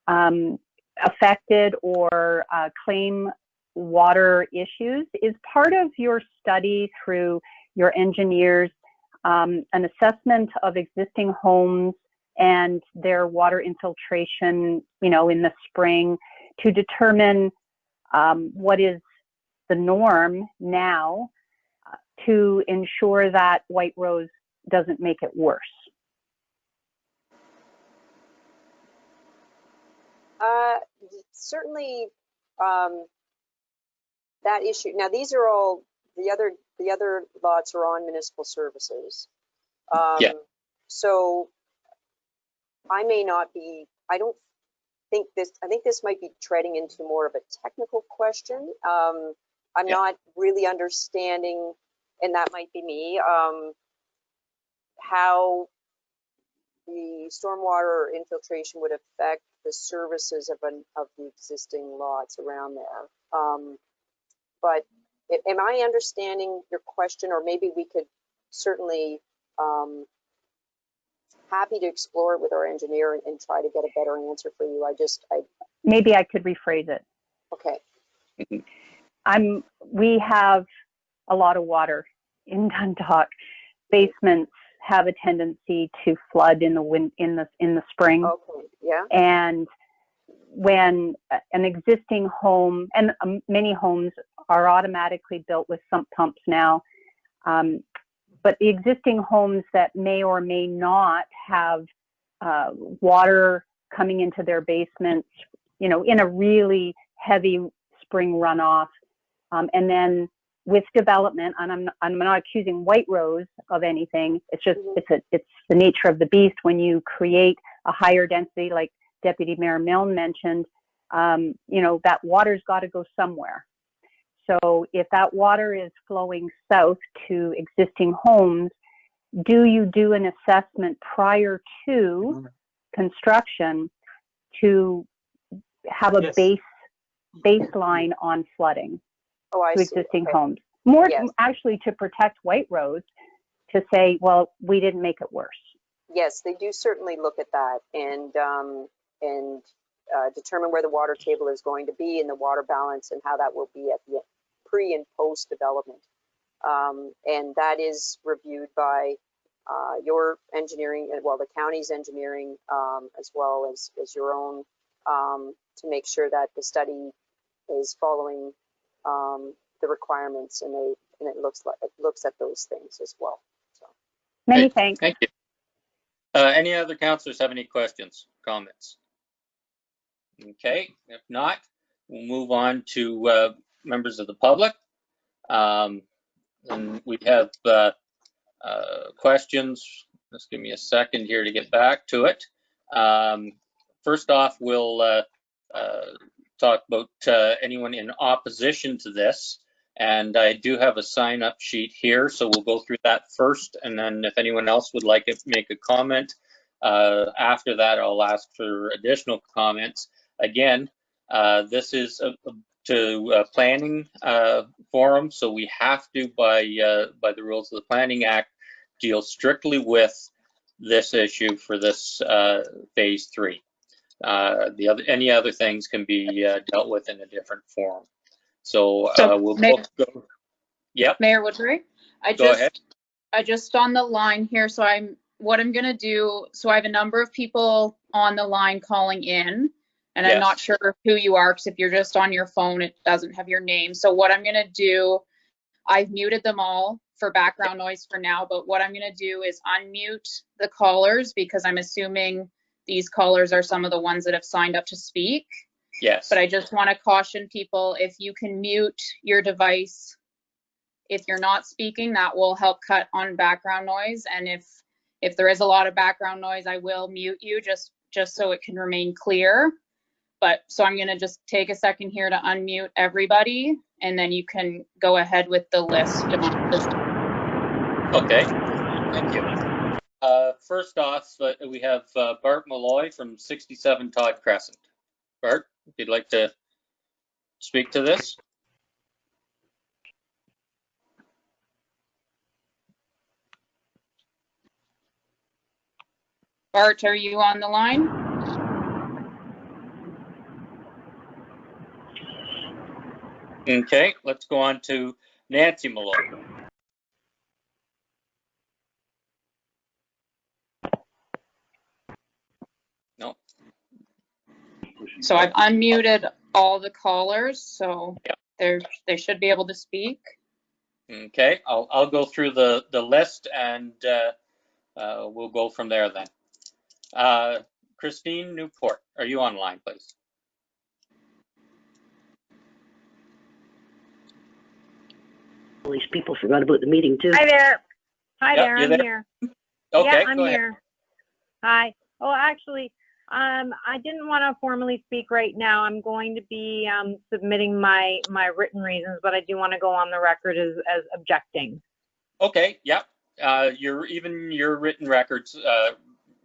affected or claim water issues. Is part of your study through your engineers an assessment of existing homes and their water infiltration, you know, in the spring to determine what is the norm now to ensure that White Rose doesn't make it worse? Certainly, that issue. Now, these are all the other lots are on municipal services. Yeah. So I may not be. I don't think this. I think this might be treading into more of a technical question. I'm not really understanding, and that might be me. How the stormwater infiltration would affect the services of the existing lots around there. But am I understanding your question, or maybe we could certainly happy to explore it with our engineer and try to get a better answer for you. Maybe I could rephrase it. Okay. We have a lot of water in Dundalk. Basements have a tendency to flood in the spring. Okay. Yeah. And when an existing home, and many homes are automatically built with sump pumps now, but the existing homes that may or may not have water coming into their basements, you know, in a really heavy spring runoff, and then with development, and I'm not accusing White Rose of anything. It's just it's the nature of the beast when you create a higher density, like Deputy Mayor Milne mentioned. You know, that water's got to go somewhere. So if that water is flowing south to existing homes, do you do an assessment prior to construction to have a baseline on flooding to existing homes? More actually to protect White Rose, to say, well, we didn't make it worse. Yes, they do certainly look at that, and determine where the water table is going to be in the water balance and how that will be at the pre and post development. And that is reviewed by your engineering, well, the county's engineering, as well as your own, to make sure that the study is following the requirements, and it looks at those things as well. So. Many Great. thanks. Thank you. Any other councillors have any questions, comments? Okay, if not, we'll move on to members of the public. And we have questions. Just give me a second here to get back to it. First off, we'll talk about anyone in opposition to this. And I do have a sign-up sheet here, so we'll go through that first. And then if anyone else would like to make a comment, after that, I'll ask for additional comments. Again, this is to planning forum, so we have to, by the rules of the Planning Act, deal strictly with this issue for this phase 3. Any other things can be dealt with in a different forum. So we'll both go. Yep. Mayor Woodbury, Go ahead. I just on the line here. So what I'm going to do. So I have a number of people on the line calling in, and Yes. I'm not sure who you are, because if you're just on your phone, it doesn't have your name. So what I'm going to do, I've muted them all for background noise for now, but what I'm going to do is unmute the callers, because I'm assuming these callers are some of the ones that have signed up to speak. Yes. But I just want to caution people, if you can mute your device if you're not speaking, that will help cut on background noise. And if there is a lot of background noise, I will mute you just so it can remain clear. But so I'm going to just take a second here to unmute everybody, and then you can go ahead with the list. Okay, thank you. First off, we have Bart Malloy from 67 Todd Crescent. Bart, if you'd like to speak to this. Bart, are you on the line? Okay, let's go on to Nancy Malloy. No. So I've unmuted all the callers, so yep. they should be able to speak. Okay, I'll go through the list, and we'll go from there then. Christine Newport, are you online, please? All these people forgot about the meeting too. Hi there. Hi Yep, there. I'm here. Okay, yeah, I'm go here. ahead. Hi. Oh, actually, I didn't want to formally speak right now. I'm going to be submitting my written reasons, but I do want to go on the record as objecting. Okay. Yep. Your written records,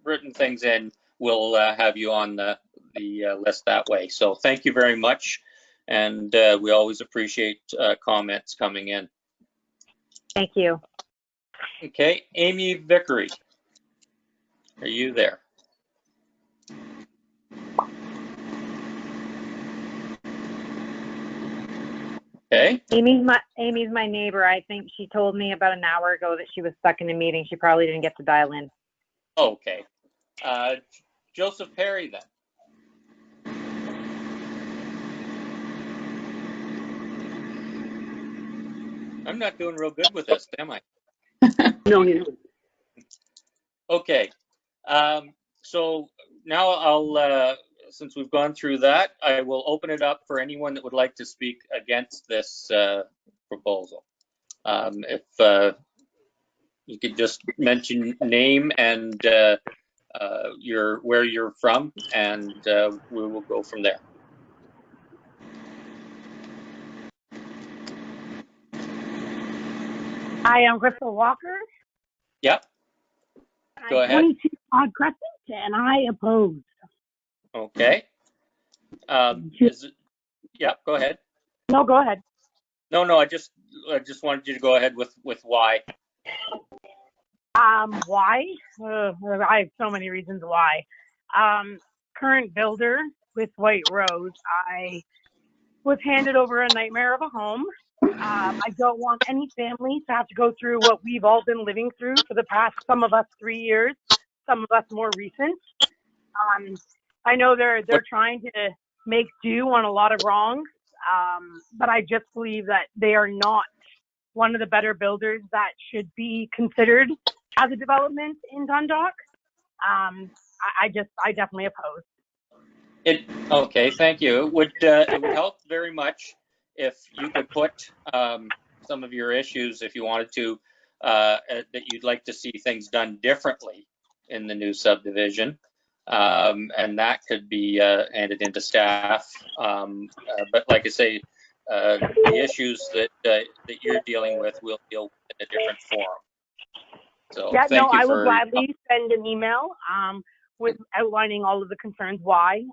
written things in, will have you on the list that way. So thank you very much, and we always appreciate comments coming in. Thank you. Okay, Amy Vickery, are you there? Okay. Amy's my neighbor. I think she told me about an hour ago that she was stuck in a meeting. She probably didn't get to dial in. Okay. Joseph Perry then. I'm not doing real good with this, am I? No, you don't. Okay. So now I'll, since we've gone through that, I will open it up for anyone that would like to speak against this proposal. If you could just mention name and where you're from, and we will go from there. Hi, I'm Crystal Walker. Yep. Go ahead. 22 Todd Crescent, and I oppose. Okay. Yep, go ahead. No, go ahead. No, I just wanted you to go ahead with why. Why? I have so many reasons why. current builder with White Rose, I was handed over a nightmare of a home. I don't want any family to have to go through what we've all been living through for the past, some of us 3 years, some of us more recent. I know they're trying to make do on a lot of wrongs, but I just believe that they are not one of the better builders that should be considered as a development in Dundalk. I definitely oppose. Okay, thank you. It would help very much if you could put some of your issues, if you wanted to, that you'd like to see things done differently in the new subdivision, and that could be handed into staff. But like I say, the issues that you're dealing with, we'll deal with in a different forum. So yeah, thank no, you I will for gladly send an email with outlining all of the concerns why.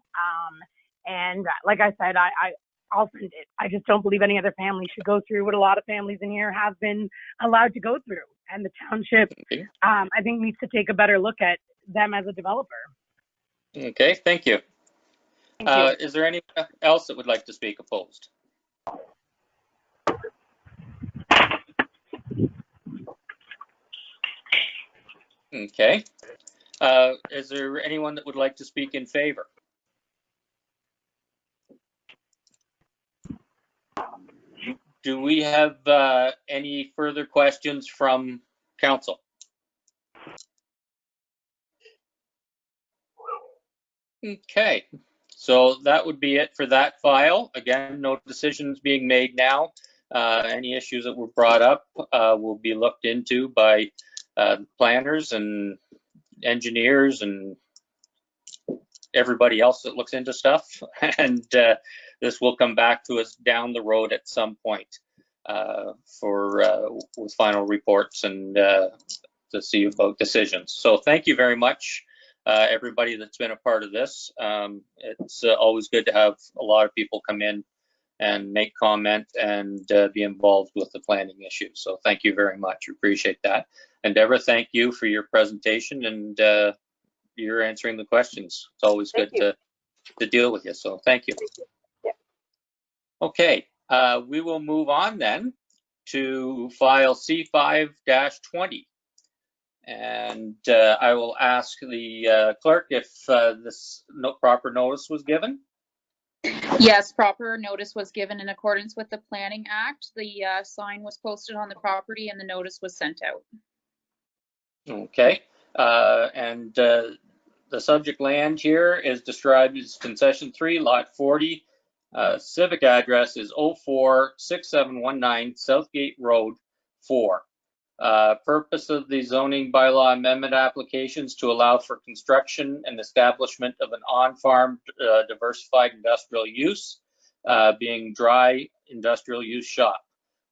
And like I said, I'll send it. I just don't believe any other family should go through what a lot of families in here have been allowed to go through. And the township, I think, needs to take a better look at them as a developer. Okay, thank you. Thank you. Is there anyone else that would like to speak opposed? Okay. Is there anyone that would like to speak in favor? Do we have any further questions from council? Okay, so that would be it for that file. Again, no decisions being made now. Any issues that were brought up will be looked into by planners and engineers and everybody else that looks into stuff. And this will come back to us down the road at some point with final reports and to see about decisions. So thank you very much, everybody that's been a part of this. It's always good to have a lot of people come in and make comment and be involved with the planning issue. So thank you very much. Appreciate that. And Deborah, thank you for your presentation and you're answering the questions. It's always good to deal with you. So thank you. Yeah. Okay, we will move on then to file C5-20. And I will ask the clerk if this proper notice was given. Yes, proper notice was given in accordance with the Planning Act. The sign was posted on the property and the notice was sent out. Okay, and the subject land here is described as concession 3, lot 40. Civic address is 046719 Southgate Road 4. Purpose of the zoning bylaw amendment applications to allow for construction and establishment of an on-farm diversified industrial use, being dry industrial use shop.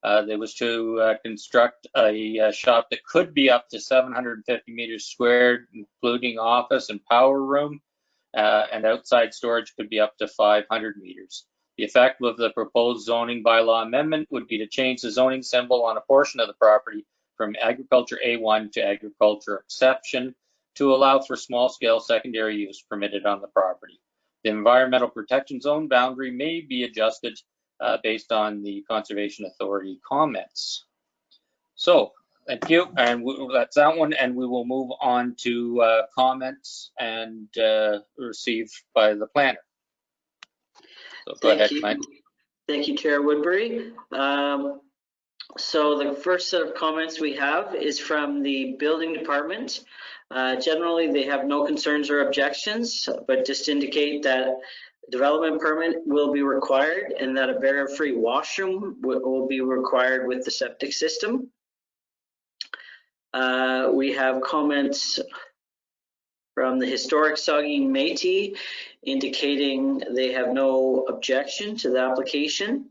There was to construct a shop that could be up to 750 meters squared, including office and power room, and outside storage could be up to 500 meters. The effect of the proposed zoning bylaw amendment would be to change the zoning symbol on a portion of the property from agriculture A1 to agriculture exception to allow for small-scale secondary use permitted on the property. The environmental protection zone boundary may be adjusted based on the Conservation Authority comments. So, thank you, and that's that one, and we will move on to comments and received by the planner. So go ahead, Mike. Thank you, Chair Woodbury. So the first set of comments we have is from the building department. Generally, they have no concerns or objections, but just indicate that development permit will be required and that a barrier-free washroom will be required with the septic system. We have comments from the Historic Saugeen Métis indicating they have no objection to the application.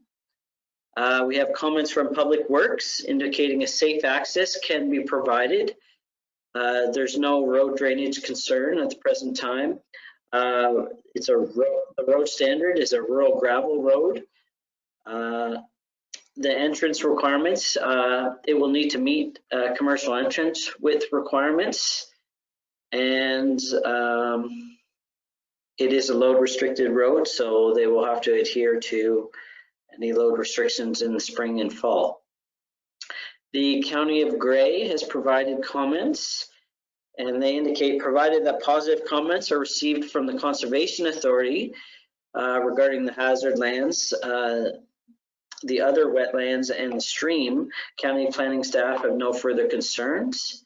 We have comments from Public Works indicating a safe access can be provided. There's no road drainage concern at the present time. The road standard is a rural gravel road. The entrance requirements, it will need to meet commercial entrance width requirements. And it is a load restricted road, so they will have to adhere to any load restrictions in the spring and fall. The County of Grey has provided comments, and they indicate, provided that positive comments are received from the Conservation Authority regarding the hazard lands, the other wetlands and the stream, county planning staff have no further concerns.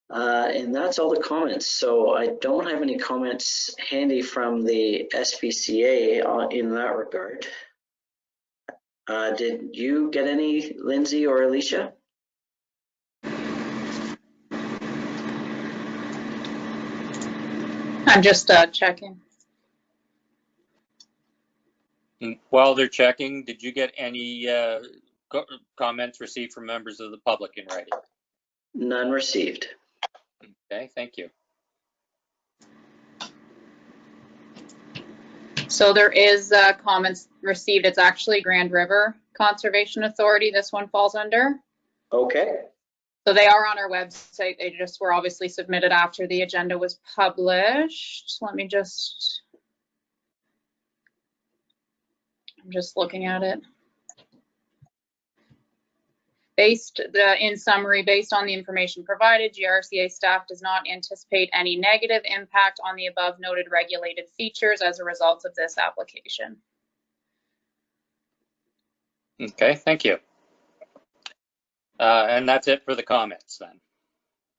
And that's all the comments. So I don't have any comments handy from the SPCA in that regard. Did you get any, Lindsay or Alicia? I'm just checking. While they're checking, did you get any comments received from members of the public in writing? None received. Okay, thank you. So there is comments received. It's actually Grand River Conservation Authority this one falls under. Okay. So they are on our website. They just were obviously submitted after the agenda was published. Let me just, I'm just looking at it. In summary, based on the information provided, GRCA staff does not anticipate any negative impact on the above noted regulated features as a result of this application. Okay, thank you. And that's it for the comments then?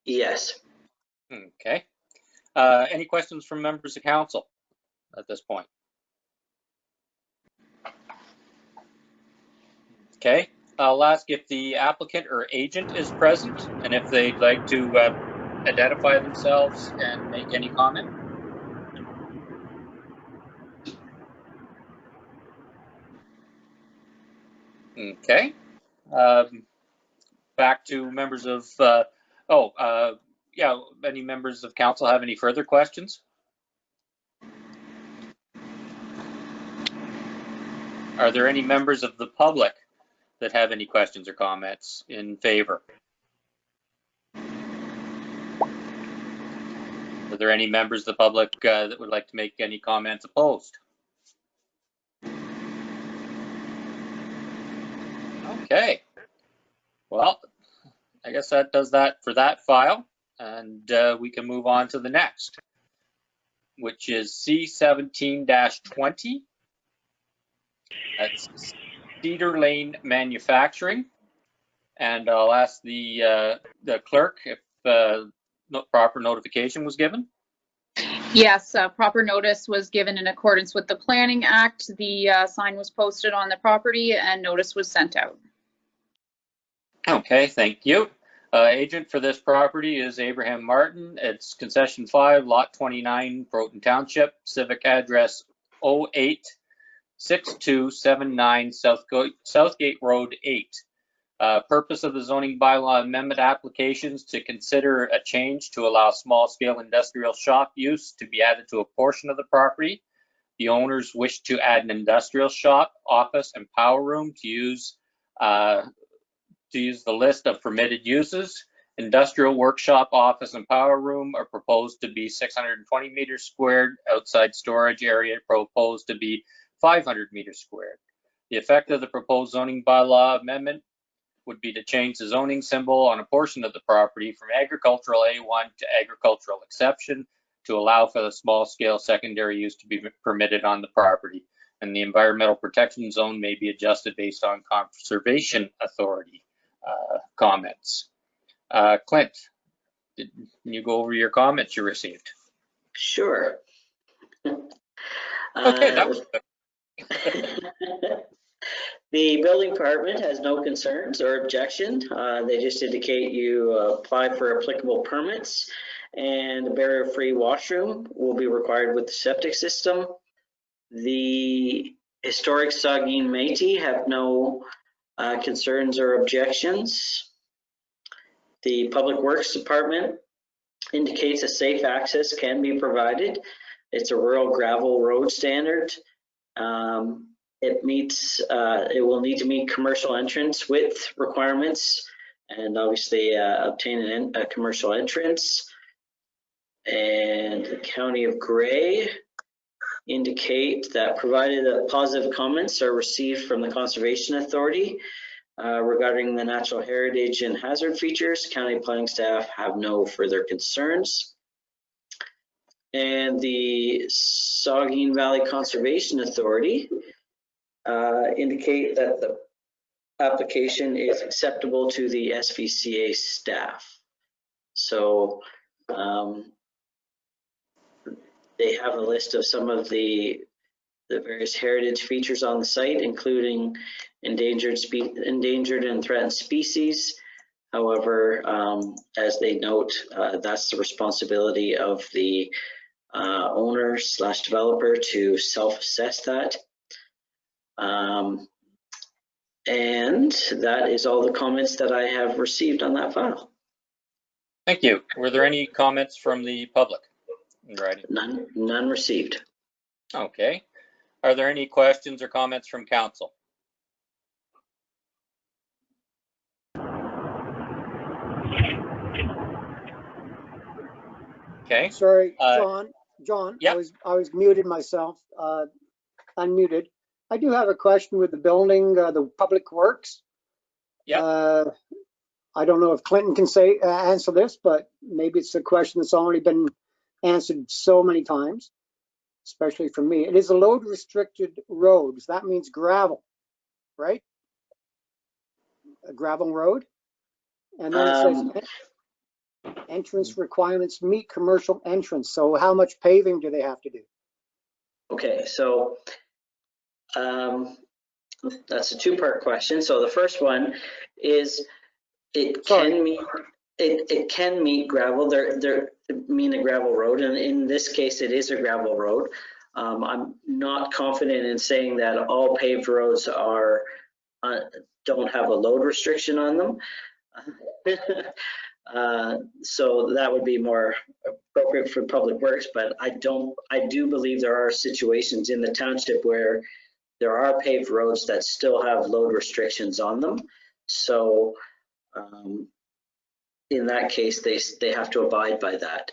Yes. Okay. Any questions from members of council at this point? Okay. I'll ask if the applicant or agent is present and if they'd like to identify themselves and make any comment. Okay. Back to members of, yeah, any members of council have any further questions? Are there any members of the public that have any questions or comments in favor? Are there any members of the public that would like to make any comments opposed? Okay. Well, I guess that does that for that file, and we can move on to the next, which is C17-20. That's Cedar Lane Manufacturing, and I'll ask the clerk if proper notification was given. Yes, proper notice was given in accordance with the Planning Act. The sign was posted on the property and notice was sent out. Okay, thank you. Agent for this property is Abraham Martin. It's concession 5, lot 29, Broughton Township, civic address 086279 Southgate Road 8. Purpose of the zoning bylaw amendment applications to consider a change to allow small scale industrial shop use to be added to a portion of the property. The owners wish to add an industrial shop, office, and power room to use the list of permitted uses. Industrial workshop, office, and power room are proposed to be 620 meters squared. Outside storage area proposed to be 500 meters squared. The effect of the proposed zoning bylaw amendment would be to change the zoning symbol on a portion of the property from agricultural A1 to agricultural exception to allow for the small scale secondary use to be permitted on the property. And the environmental protection zone may be adjusted based on conservation authority comments. Clint, can you go over your comments you received? Sure. Okay, that was good. The building department has no concerns or objection. They just indicate you apply for applicable permits, and a barrier-free washroom will be required with the septic system. The historic Saugeen Métis have no concerns or objections. The Public Works Department indicates a safe access can be provided. It's a rural gravel road standard. It will need to meet commercial entrance width requirements and obviously obtain a commercial entrance. And the County of Grey indicate that provided that positive comments are received from the Conservation Authority regarding the natural heritage and hazard features, county planning staff have no further concerns. And the Saugeen Valley Conservation Authority indicate that the application is acceptable to the SVCA staff. So they have a list of some of the various heritage features on the site, including endangered and threatened species. However, as they note, that's the responsibility of the owner / developer to self-assess that. And that is all the comments that I have received on that file. Thank you. Were there any comments from the public in writing? None received. Okay. Are there any questions or comments from council? Okay. Sorry, John, yep. I was muted myself, unmuted. I do have a question with the building, the public works. Yeah. I don't know if Clinton can answer this, but maybe it's a question that's already been answered so many times, especially for me. It is a load restricted road. So that means gravel, right? A gravel road. And then it says entrance requirements meet commercial entrance. So how much paving do they have to do? Okay, so that's a two-part question. So the first one is it can meet gravel. They're mean a gravel road, and in this case, it is a gravel road. I'm not confident in saying that all paved roads are don't have a load restriction on them. So that would be more appropriate for public works, but I do believe there are situations in the township where there are paved roads that still have load restrictions on them. So in that case, they have to abide by that.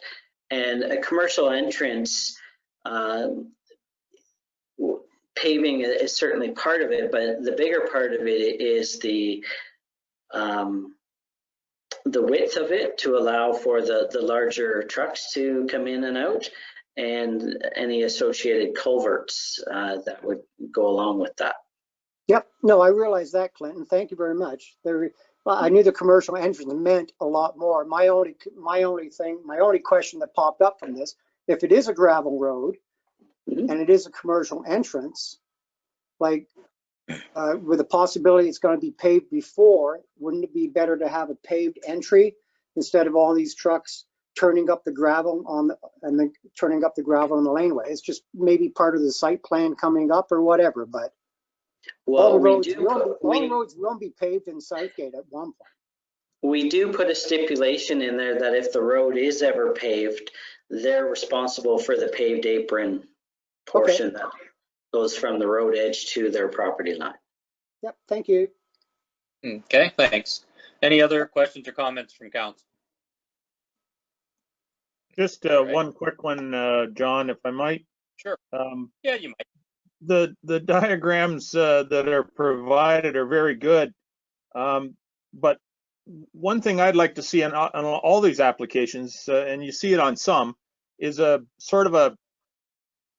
And a commercial entrance, paving is certainly part of it, but the bigger part of it is the width of it to allow for the larger trucks to come in and out, and any associated culverts that would go along with that. Yep, no, I realize that, Clinton. Thank you very much. I knew the commercial entrance meant a lot more. My only question that popped up from this, if it is a gravel road and it is a commercial entrance, like with the possibility it's going to be paved before, wouldn't it be better to have a paved entry instead of all these trucks turning up the gravel turning up the gravel on the laneway? It's just maybe part of the site plan coming up or whatever, but all roads will be paved in Southgate at one point. We do put a stipulation in there that if the road is ever paved, they're responsible for the paved apron portion that goes from the road edge to their property line. Yep, thank you. Okay, thanks. Any other questions or comments from council? Just one quick one, John, if I might. Sure. Yeah, you might. The diagrams that are provided are very good, but one thing I'd like to see on all these applications, and you see it on some, is a sort of a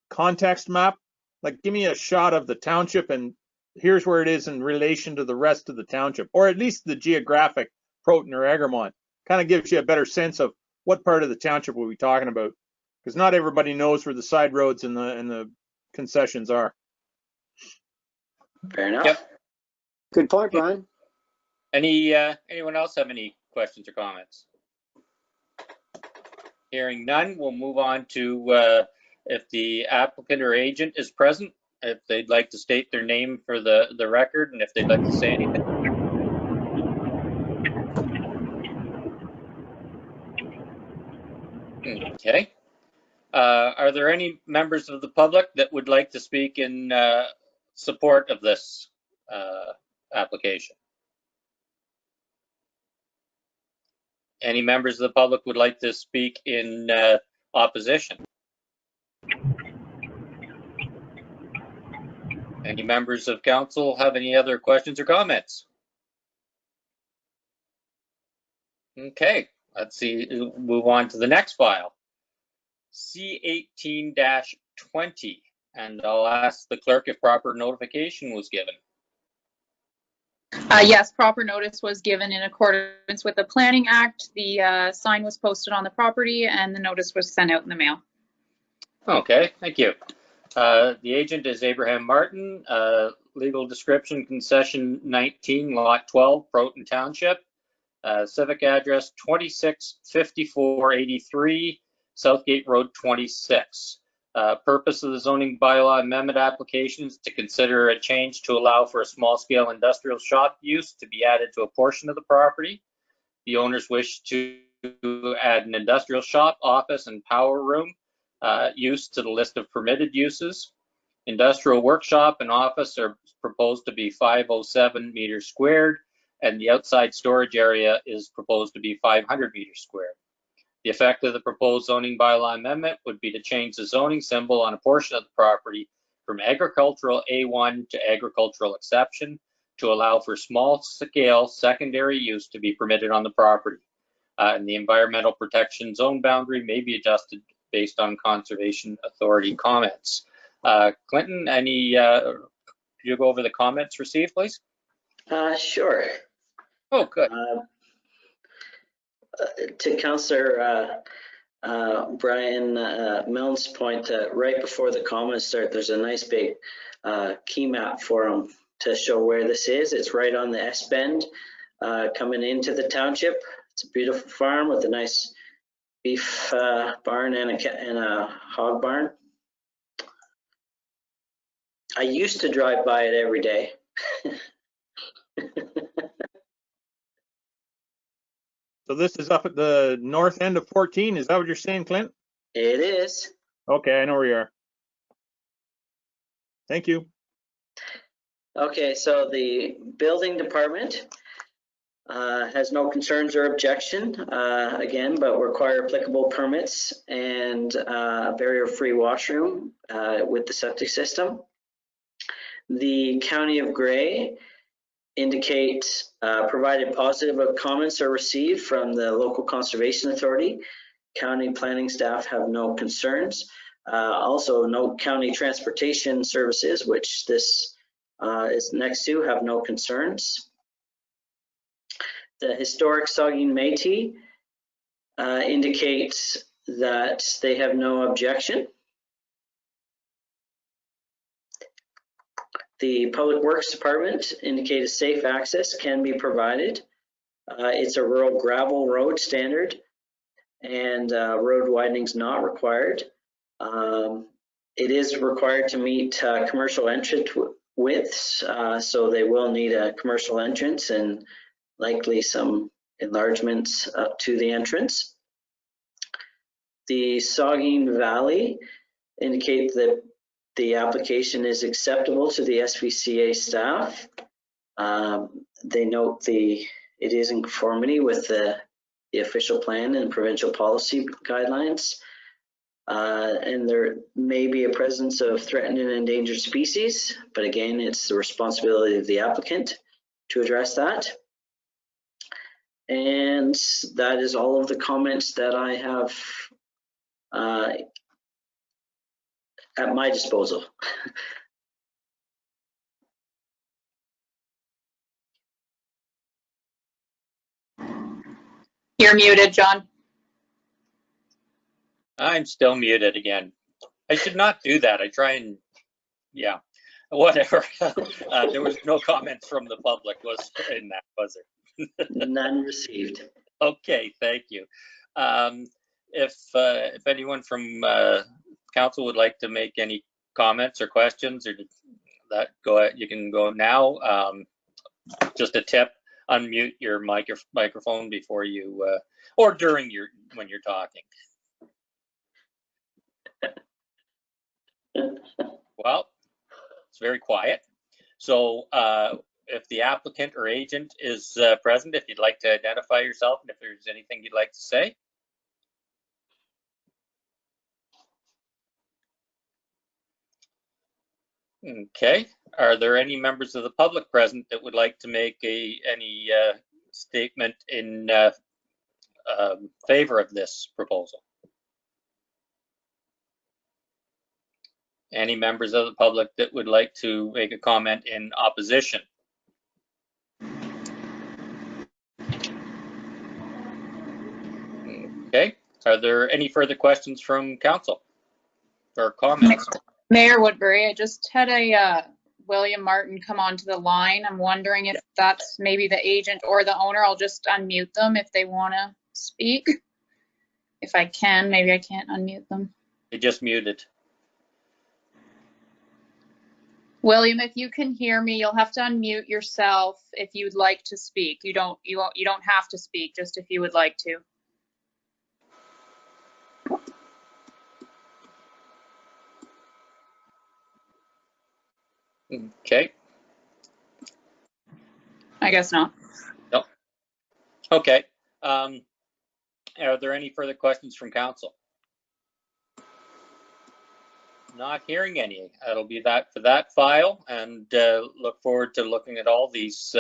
context map. Like, give me a shot of the township and here's where it is in relation to the rest of the township, or at least the geographic Proton or Egremont. Kind of gives you a better sense of what part of the township we'll be talking about, because not everybody knows where the side roads and the concessions are. Fair enough. Yep. Good point, Brian. Anyone else have any questions or comments? Hearing none, we'll move on to if the applicant or agent is present, if they'd like to state their name for the record, and if they'd like to say anything. Okay. Are there any members of the public that would like to speak in support of this application? Any members of the public would like to speak in opposition? Any members of council have any other questions or comments? Okay, let's see, move on to the next file. C18-20, and I'll ask the clerk if proper notification was given. Yes, proper notice was given in accordance with the Planning Act. The sign was posted on the property and the notice was sent out in the mail. Okay, thank you. The agent is Abraham Martin, legal description concession 19, lot 12, Broughton Township. Civic address 265483 Southgate Road 26. Purpose of the zoning bylaw amendment application is to consider a change to allow for a small scale industrial shop use to be added to a portion of the property. The owners wish to add an industrial shop, office, and power room use to the list of permitted uses. Industrial workshop and office are proposed to be 507 meters squared, and the outside storage area is proposed to be 500 meters squared. The effect of the proposed zoning bylaw amendment would be to change the zoning symbol on a portion of the property from agricultural A1 to agricultural exception to allow for small scale secondary use to be permitted on the property. And the environmental protection zone boundary may be adjusted based on Conservation Authority comments. Clinton, any, could you go over the comments received, please? Sure. Oh, good. To Councillor Brian Milne's point, right before the comments start, there's a nice big key map for them to show where this is. It's right on the S bend coming into the township. It's a beautiful farm with a nice beef barn and a hog barn. I used to drive by it every day. So this is up at the north end of 14. Is that what you're saying, Clint? It is. Okay, I know where you are. Thank you. Okay, so the building department has no concerns or objection, again, but require applicable permits and a barrier-free washroom with the septic system. The County of Grey indicate provided positive comments are received from the local conservation authority. County planning staff have no concerns. Also, no county transportation services, which this is next to, have no concerns. The historic Saugeen Métis indicates that they have no objection. The Public Works Department indicated safe access can be provided. It's a rural gravel road standard and road widening is not required. It is required to meet commercial entrance widths, so they will need a commercial entrance and likely some enlargements up to the entrance. The Saugeen Valley indicate that the application is acceptable to the SPCA staff. They note it is in conformity with the official plan and provincial policy guidelines. And there may be a presence of threatened and endangered species, but again, it's the responsibility of the applicant to address that. And that is all of the comments that I have at my disposal. You're muted, John. I'm still muted again. I should not do that. I try and, yeah, whatever. There was no comments from the public in that, was there? None received. Okay, thank you. If anyone from council would like to make any comments or questions, or that, go ahead, you can go now. Just a tip: unmute your microphone before you or during when you're talking. Well, it's very quiet. So if the applicant or agent is present, if you'd like to identify yourself and if there's anything you'd like to say. Okay. Are there any members of the public present that would like to make any statement in favor of this proposal? Any members of the public that would like to make a comment in opposition? Okay. Are there any further questions from council or comments? Mayor Woodbury, I just had a William Martin come onto the line. I'm wondering if that's maybe the agent or the owner. I'll just unmute them if they want to speak. If I can, maybe I can't unmute them. They just muted. William, if you can hear me, you'll have to unmute yourself if you'd like to speak. You don't have to speak, just if you would like to. Okay. I guess not. Nope. Okay. Are there any further questions from council? Not hearing any. That'll be that for that file, and look forward to looking at all these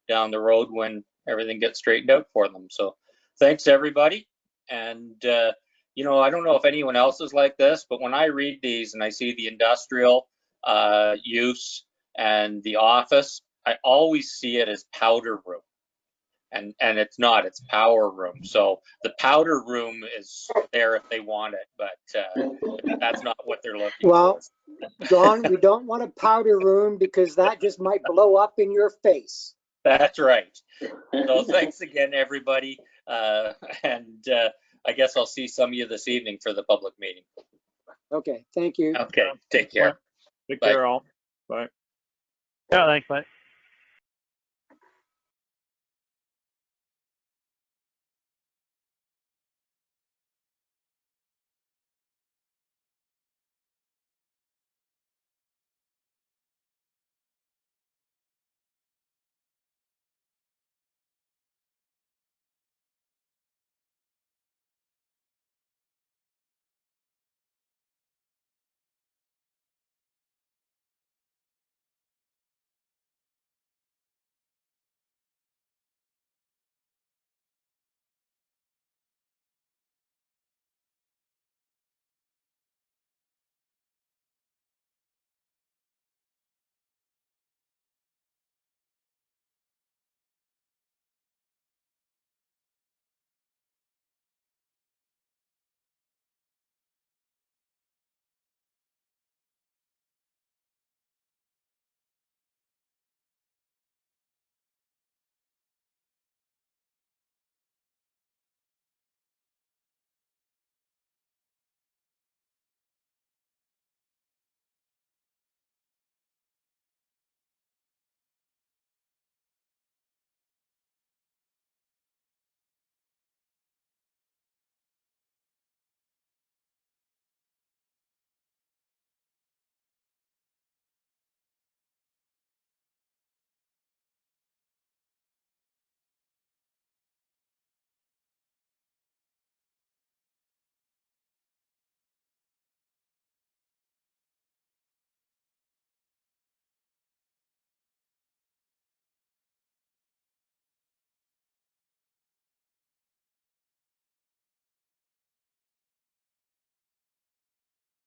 down the road when everything gets straightened out for them. So thanks everybody. And you know, I don't know if anyone else is like this, but when I read these and I see the industrial use and the office, I always see it as powder room. And it's not, it's power room. So the powder room is there if they want it, but that's not what they're looking for. Well, John, we don't want a powder room because that just might blow up in your face. That's right. So thanks again, everybody. And I guess I'll see some of you this evening for the public meeting. Okay, thank you. Okay, take care. Take care all. Bye. Yeah, thanks, bye.